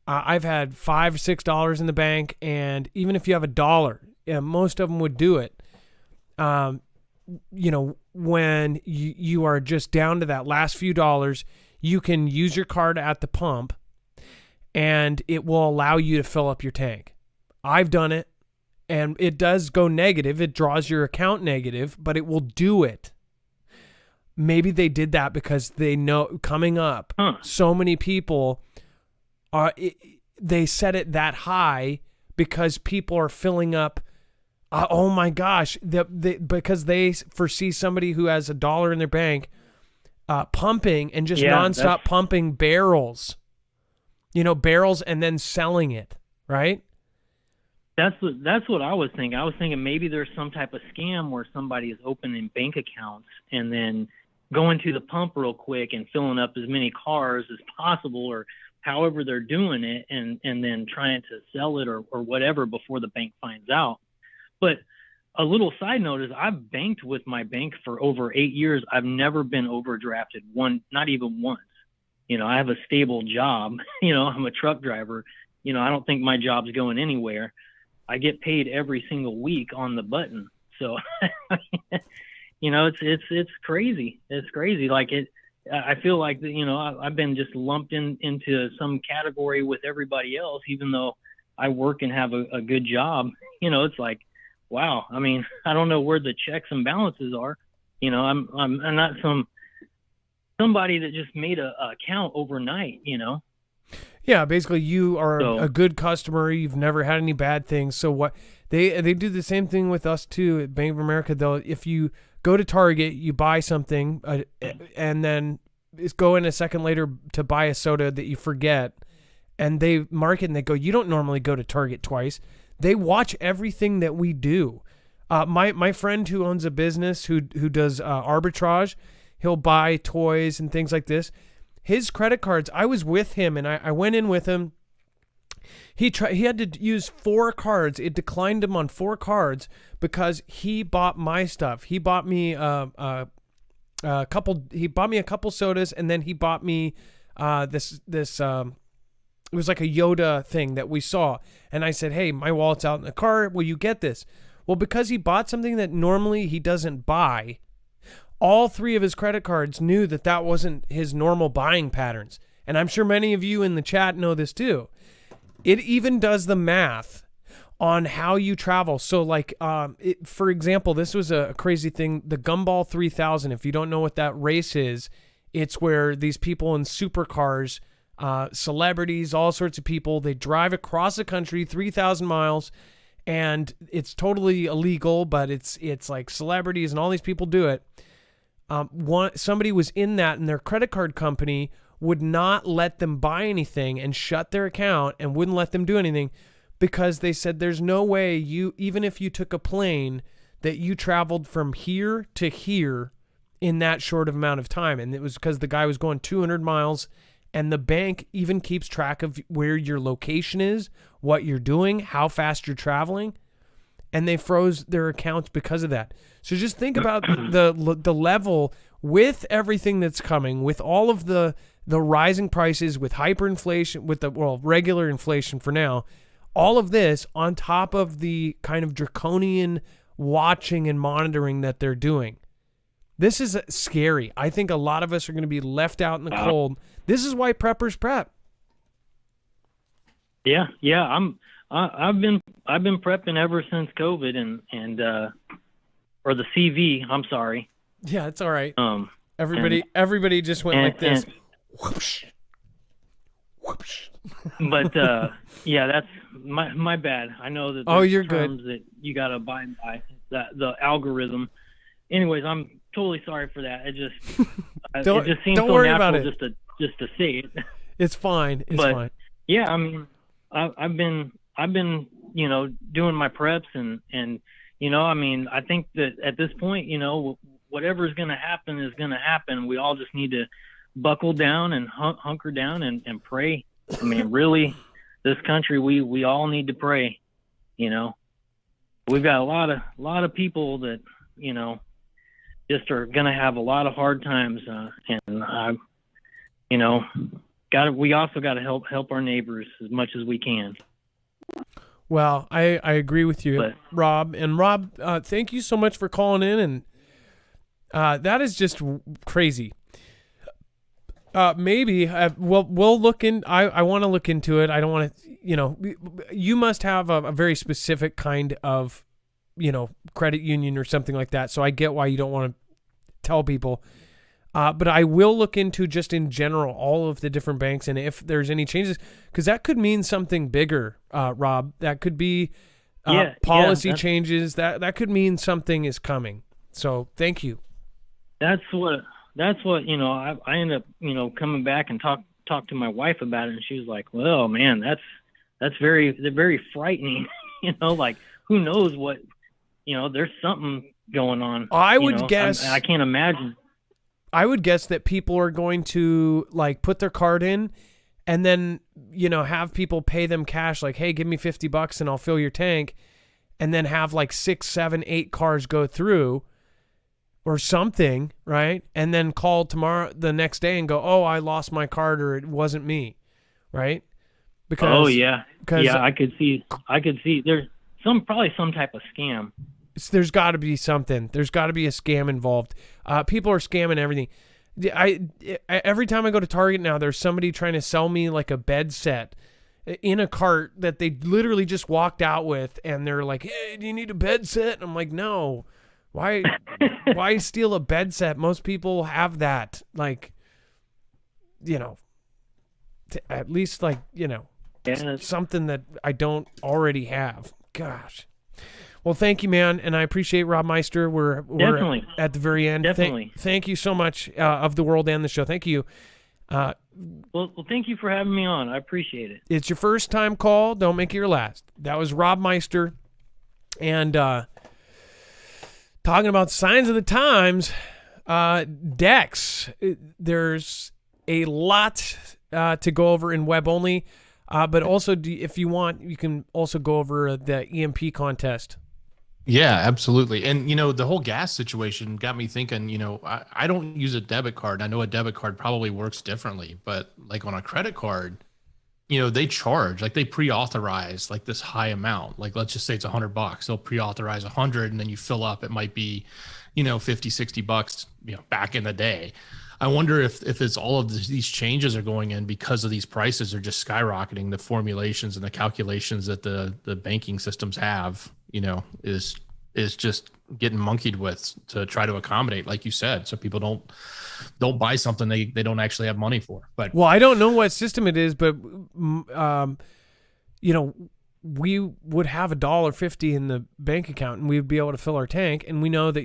I've had $5 or $6 in the bank, and even if you have $1, most of them would do it. When you are just down to that last few dollars, you can use your card at the pump, and it will allow you to fill up your tank. I've done it, and it does go negative. It draws your account negative, but it will do it. Maybe they did that because they know coming up, so many people they set it that high because people are filling up. Oh my gosh! Because they foresee somebody who has $1 in their bank pumping and just nonstop pumping barrels. Barrels and then selling it, right? That's what I was thinking. I was thinking maybe there's some type of scam where somebody is opening bank accounts and then going to the pump real quick and filling up as many cars as possible, or however they're doing it, and then trying to sell it or whatever before the bank finds out. But a little side note is I've banked with my bank for over 8 years. I've never been overdrafted not even once. I have a stable job. I'm a truck driver. I don't think my job's going anywhere. I get paid every single week on the button. So, it's crazy. It's crazy. I feel like, I've been just lumped into some category with everybody else, even though I work and have a good job. It's like, wow. I mean, I don't know where the checks and balances are. I'm not somebody that just made a account overnight. Yeah, basically you are a good customer. You've never had any bad things. So what they do the same thing with us too at Bank of America. If you go to Target, you buy something, and then go in a second later to buy a soda that you forget, and they mark it and they go, you don't normally go to Target twice. They watch everything that we do. My friend who owns a business who does arbitrage, he'll buy toys and things like this. His credit cards, I was with him and I went in with him. He had to use 4 cards. It declined him on 4 cards because he bought my stuff. He bought me a couple sodas, and then he bought me this it was like a Yoda thing that we saw. And I said, "Hey, my wallet's out in the car. Will you get this?" Well, because he bought something that normally he doesn't buy, all 3 of his credit cards knew that wasn't his normal buying patterns. And I'm sure many of you in the chat know this too. It even does the math on how you travel. So for example, this was a crazy thing. The Gumball 3000, if you don't know what that race is, it's where these people in supercars, celebrities, all sorts of people, they drive across the country, 3,000 miles, and it's totally illegal, but it's like celebrities and all these people do it. Somebody was in that, and their credit card company would not let them buy anything and shut their account and wouldn't let them do anything because they said there's no way even if you took a plane, that you traveled from here to here in that short of amount of time. And it was because the guy was going 200 miles, and the bank even keeps track of where your location is, what you're doing, how fast you're traveling, and they froze their accounts because of that. So just think about the level with everything that's coming, with all of the rising prices, with hyperinflation, with the regular inflation for now, all of this on top of the kind of draconian watching and monitoring that they're doing. This is scary. I think a lot of us are going to be left out in the cold. This is why preppers prep. Yeah. I've been prepping ever since COVID and or the CV. I'm sorry. Yeah, it's all right. Everybody just went like this. Whoosh. Whoosh. But yeah, that's my bad. I know that you're terms good. that you got to abide by, the algorithm. Anyways, I'm totally sorry for that. It just it just seems so natural just to say it. It's fine. It's fine. Yeah, I mean, I've been doing my preps and I mean, I think that at this point, whatever's going to happen is going to happen. We all just need to buckle down and hunker down and pray. I mean, really, this country, we all need to pray. We've got a lot of people that just are going to have a lot of hard times, and we also got to help our neighbors as much as we can. Well, I agree with you, Rob. And Rob, thank you so much for calling in, and that is just crazy. Maybe we'll look in. I want to look into it. I don't want to. You must have a very specific kind of, credit union or something like that. So I get why you don't want to tell people. But I will look into just in general all of the different banks and if there's any changes, because that could mean something bigger, Rob. That could be policy changes. That could mean something is coming. So thank you. That's what I ended up coming back and talk to my wife about it, and she was like, "Well, man, that's very frightening." Like who knows what there's something going on. I would guess. I can't imagine. I would guess that people are going to put their card in and then, have people pay them cash, like, hey, give me $50 and I'll fill your tank, and then have 6, 7, 8 cars go through or something, right? And then call the next day and go, oh, I lost my card or it wasn't me, right? Because I could see there's probably some type of scam. There's got to be something. There's got to be a scam involved. People are scamming everything. Every time I go to Target now, there's somebody trying to sell me a bed set in a cart that they literally just walked out with, and they're like, "Hey, do you need a bed set?" And I'm like, "No. Why steal a bed set? Most people have that. At least something that I don't already have." Gosh. Well, thank you, man, and I appreciate Rob Meister. We're definitely at the very end. Definitely. Thank you so much of the world and the show. Thank you. Well, thank you for having me on. I appreciate it. It's your first time call. Don't make it your last. That was Rob Meister, and talking about signs of the times. Dex. There's a lot to go over in web only, but also if you want, you can also go over the EMP contest. Yeah, absolutely. And, the whole gas situation got me thinking, I don't use a debit card. I know a debit card probably works differently, but on a credit card, they charge, they pre-authorize this high amount. Let's just say it's $100. They'll pre-authorize 100 and then you fill up. It might be, $50, $60, back in the day. I wonder if it's all of these changes are going in because of these prices are just skyrocketing. The formulations and the calculations that the banking systems have, is just getting monkeyed with to try to accommodate, like you said, so people don't buy something they don't actually have money for. But I don't know what system it is, but we would have $1.50 in the bank account and we'd be able to fill our tank. And we know that,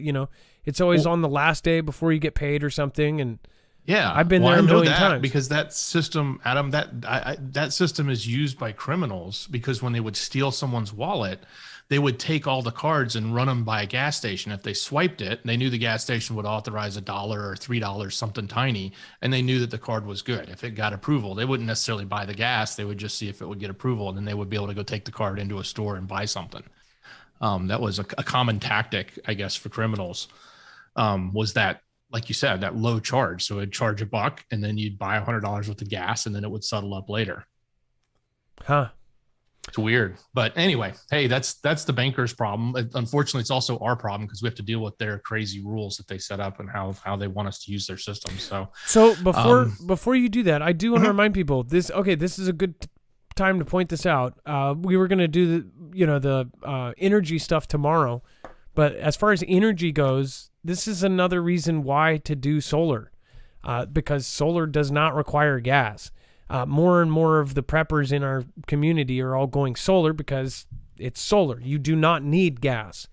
it's always on the last day before you get paid or something. And yeah, I've been there a million times. Because that system, Adam, that system is used by criminals, because when they would steal someone's wallet, they would take all the cards and run them by a gas station. If they swiped it, they knew the gas station would authorize $1 or $3, something tiny, and they knew that the card was good. If it got approval, they wouldn't necessarily buy the gas. They would just see if it would get approval, and then they would be able to go take the card into a store and buy something. That was a common tactic, I guess, for criminals, was that, like you said, that low charge. So it'd charge $1 and then you'd buy $100 worth of gas, and then it would settle up later. Huh. It's weird. But anyway, hey, that's the banker's problem. Unfortunately, it's also our problem, because we have to deal with their crazy rules that they set up and how they want us to use their system. So before you do that, I do want to remind people this is a good time to point this out. We were going to do the energy stuff tomorrow, but as far as energy goes, this is another reason why to do solar, because solar does not require gas. More and more of the preppers in our community are all going solar because it's solar. You do not need gas.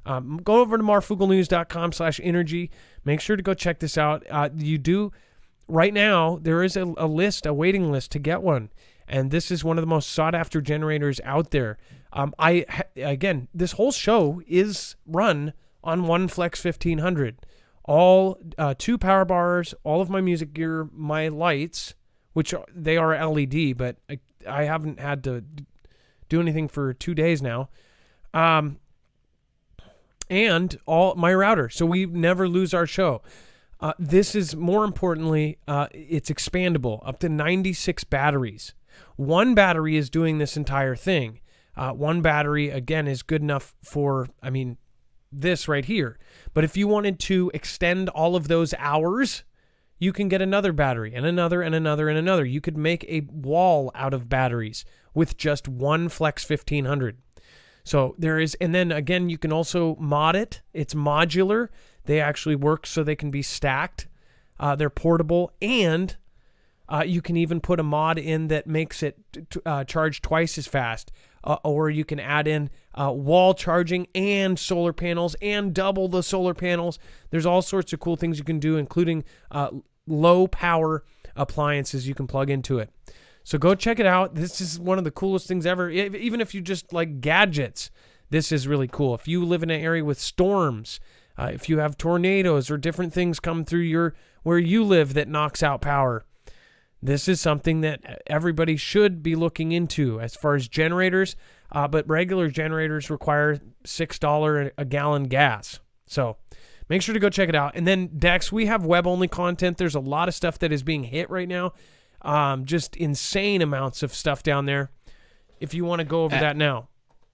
Go over to marfooglenews.com/energy. Make sure to go check this out. You do right now. There is a waiting list to get one, and this is one of the most sought after generators out there. Again, this whole show is run on one Flex 1500. All 2 power bars, all of my music gear, my lights, which they are LED, but I haven't had to do anything for 2 days now. And all my router, so we never lose our show. This is, more importantly, it's expandable, up to 96 batteries. One battery is doing this entire thing. One battery, again, is good enough for, this right here. But if you wanted to extend all of those hours, you can get another battery and another and another and another. You could make a wall out of batteries with just one Flex 1500. So there is, and then again, you can also mod it. It's modular. They actually work so they can be stacked. They're portable, and you can even put a mod in that makes it charge twice as fast. Or you can add in wall charging and solar panels and double the solar panels. There's all sorts of cool things you can do, including low power appliances you can plug into it. So go check it out. This is one of the coolest things ever. Even if you just like gadgets, this is really cool. If you live in an area with storms, if you have tornadoes or different things come through where you live that knocks out power, this is something that everybody should be looking into as far as generators, but regular generators require $6 a gallon gas. So make sure to go check it out. And then, Dex, we have web-only content. There's a lot of stuff that is being hit right now, just insane amounts of stuff down there. If you want to go over that now.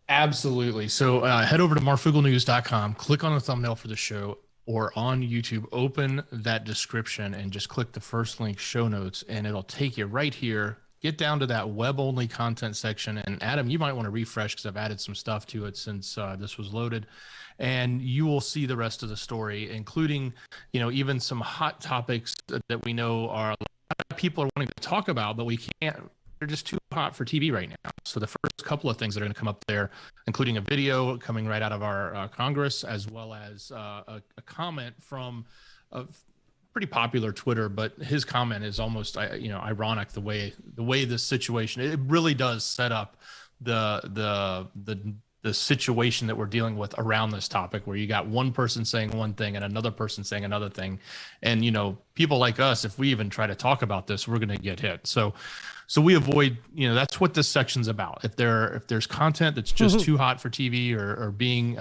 Absolutely. So head over to marfooglenews.com, click on the thumbnail for the show, or on YouTube, open that description and just click the first link, show notes, and it'll take you right here. Get down to that web-only content section. And Adam, you might want to refresh, because I've added some stuff to it since this was loaded. And you will see the rest of the story, including, even some hot topics that we know are a lot of people are wanting to talk about, but we can't. They're just too hot for TV right now. So the first couple of things that are going to come up there, including a video coming right out of our Congress, as well as a comment from a pretty popular Twitter, but his comment is almost ironic the way this situation, it really does set up the situation that we're dealing with around this topic, where you got one person saying one thing and another person saying another thing. And, people like us, if we even try to talk about this, we're going to get hit. So we avoid, that's what this section's about. If there's content that's just too hot for TV or being,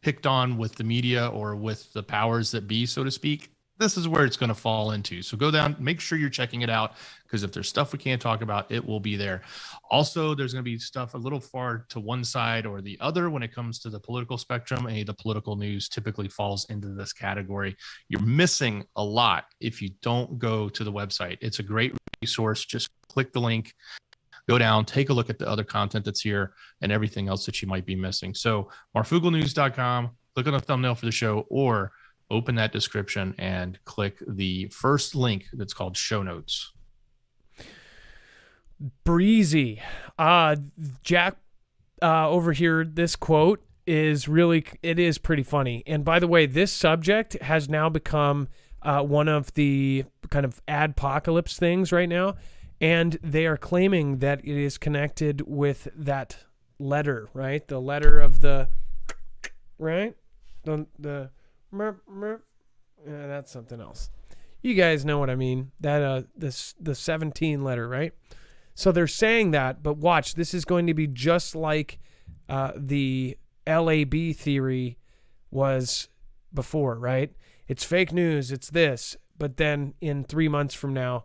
picked on with the media or with the powers that be, so to speak, this is where it's going to fall into. So go down, make sure you're checking it out, because if there's stuff we can't talk about, it will be there. Also, there's going to be stuff a little far to one side or the other when it comes to the political spectrum. The political news typically falls into this category. You're missing a lot if you don't go to the website. It's a great resource. Just click the link, go down, take a look at the other content that's here and everything else that you might be missing. So marfooglenews.com, click on the thumbnail for the show, or open that description and click the first link that's called show notes. Breezy. Jack over here, this quote is pretty funny. And by the way, this subject has now become one of the kind of adpocalypse things right now. And they are claiming that it is connected with that letter, right? The letter of the, right? The that's something else. You guys know what I mean. That the 17 letter, right? So they're saying that, but watch, this is going to be just like the LAB theory was before, right? It's fake news, it's this, but then in 3 months from now,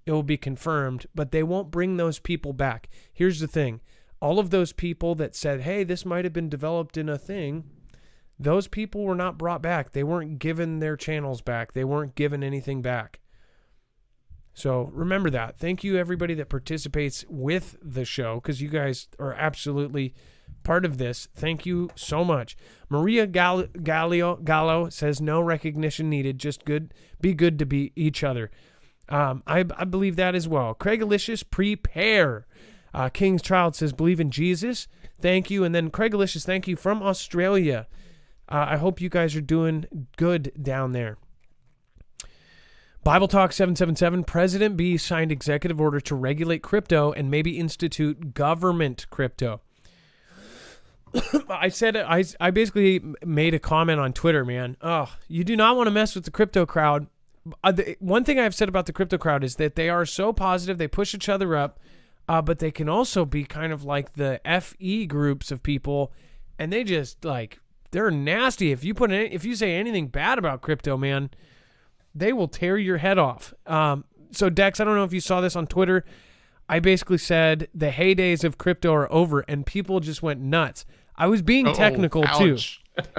it will be confirmed, but they won't bring those people back. Here's the thing. All of those people that said, hey, this might have been developed in a thing, those people were not brought back. They weren't given their channels back. They weren't given anything back. So remember that. Thank you, everybody that participates with the show, because you guys are absolutely part of this. Thank you so much. Maria Gallo says, no recognition needed. Just be good to be each other. I believe that as well. Craig Alicious, prepare. King's Child says, believe in Jesus. Thank you. And then Craig Alicious, thank you from Australia. I hope you guys are doing good down there. Bible Talk 777, President B signed executive order to regulate crypto and maybe institute government crypto. I basically made a comment on Twitter, man. Oh, you do not want to mess with the crypto crowd. One thing I've said about the crypto crowd is that they are so positive, they push each other up, but they can also be kind of like the FE groups of people, and they just they're nasty. If you say anything bad about crypto, man, they will tear your head off. So Dex, I don't know if you saw this on Twitter. I basically said the heydays of crypto are over, and people just went nuts. I was being technical too.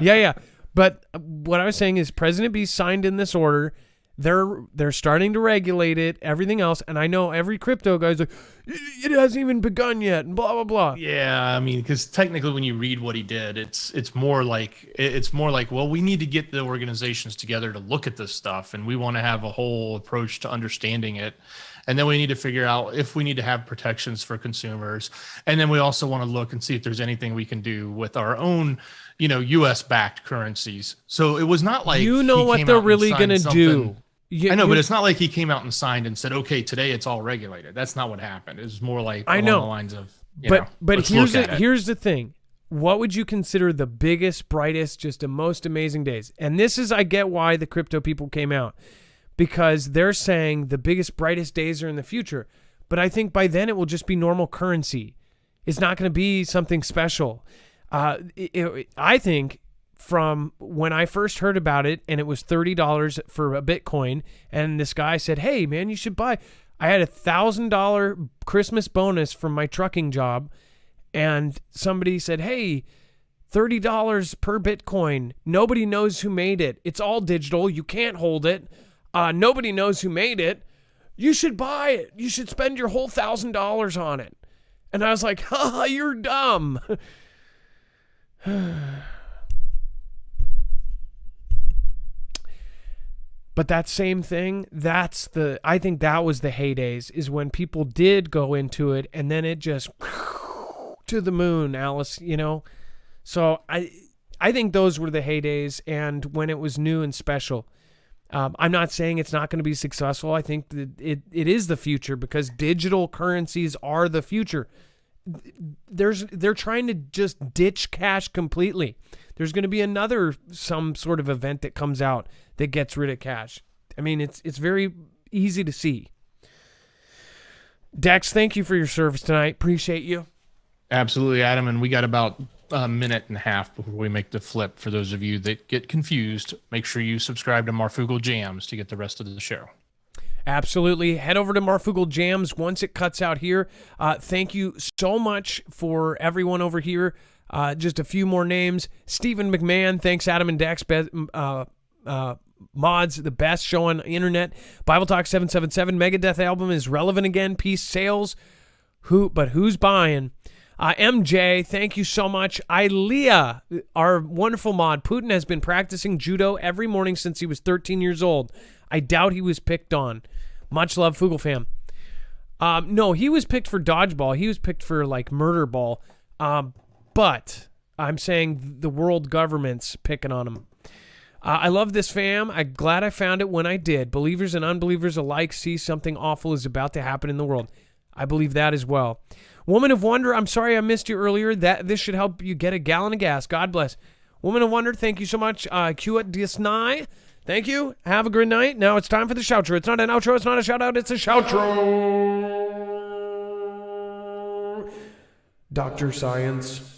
Yeah. But what I was saying is President B signed in this order. They're starting to regulate it, everything else, and I know every crypto guy's like, it hasn't even begun yet, and blah blah blah. Yeah, I mean, because technically, when you read what he did, it's more like well, we need to get the organizations together to look at this stuff, and we want to have a whole approach to understanding it, and then we need to figure out if we need to have protections for consumers, and then we also want to look and see if there's anything we can do with our own, U.S. backed currencies. So it was not like what they're really gonna do. I know, but it's not like he came out and signed and said, okay, today it's all regulated. That's not what happened. It was more like along the lines of, but here's the thing. What would you consider the biggest, brightest, just the most amazing days? And I get why the crypto people came out, because they're saying the biggest, brightest days are in the future. But I think by then it will just be normal currency. It's not going to be something special. I think from when I first heard about it, and it was $30 for a Bitcoin, and this guy said, hey, man, you should buy. I had $1,000 Christmas bonus from my trucking job, and somebody said, hey, $30 per Bitcoin. Nobody knows who made it. It's all digital. You can't hold it. Nobody knows who made it. You should buy it. You should spend your whole $1,000 on it. And I was like, ha, you're dumb. But that same thing, I think that was the heydays, is when people did go into it, and then it just to the moon, Alice, So I think those were the heydays, and when it was new and special. I'm not saying it's not going to be successful. I think that it is the future, because digital currencies are the future. They're trying to just ditch cash completely. There's going to be some sort of event that comes out that gets rid of cash. I mean, it's very easy to see. Dex, thank you for your service tonight. Appreciate you. Absolutely, Adam. And we got about a minute and a half before we make the flip. For those of you that get confused, make sure you subscribe to Marfoogle Jams to get the rest of the show. Absolutely. Head over to Marfoogle Jams once it cuts out here. Thank you so much for everyone over here. Just a few more names. Stephen McMahon, thanks Adam and Dex. Mods, the best show on the internet. Bible Talk 777, Megadeth album is relevant again. Peace sales. Who's buying? MJ, thank you so much. Ilea, our wonderful mod. Putin has been practicing judo every morning since he was 13 years old. I doubt he was picked on. Much love, Fugel fam. No, he was picked for dodgeball. He was picked for murder ball. But I'm saying the world government's picking on them. I love this, fam. I'm glad I found it when I did. Believers and unbelievers alike see something awful is about to happen in the world. I believe that as well. Woman of Wonder, I'm sorry I missed you earlier. This should help you get a gallon of gas. God bless. Woman of Wonder, thank you so much. Q Disney, thank you. Have a good night. Now it's time for the shoutro. It's not an outro. It's not a shout out. It's a shoutro. Dr. Science.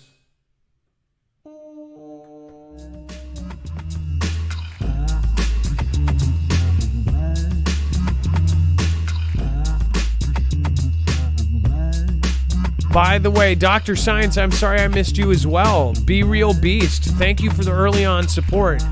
By the way, Dr. Science, I'm sorry I missed you as well. Be Real Beast, thank you for the early on support.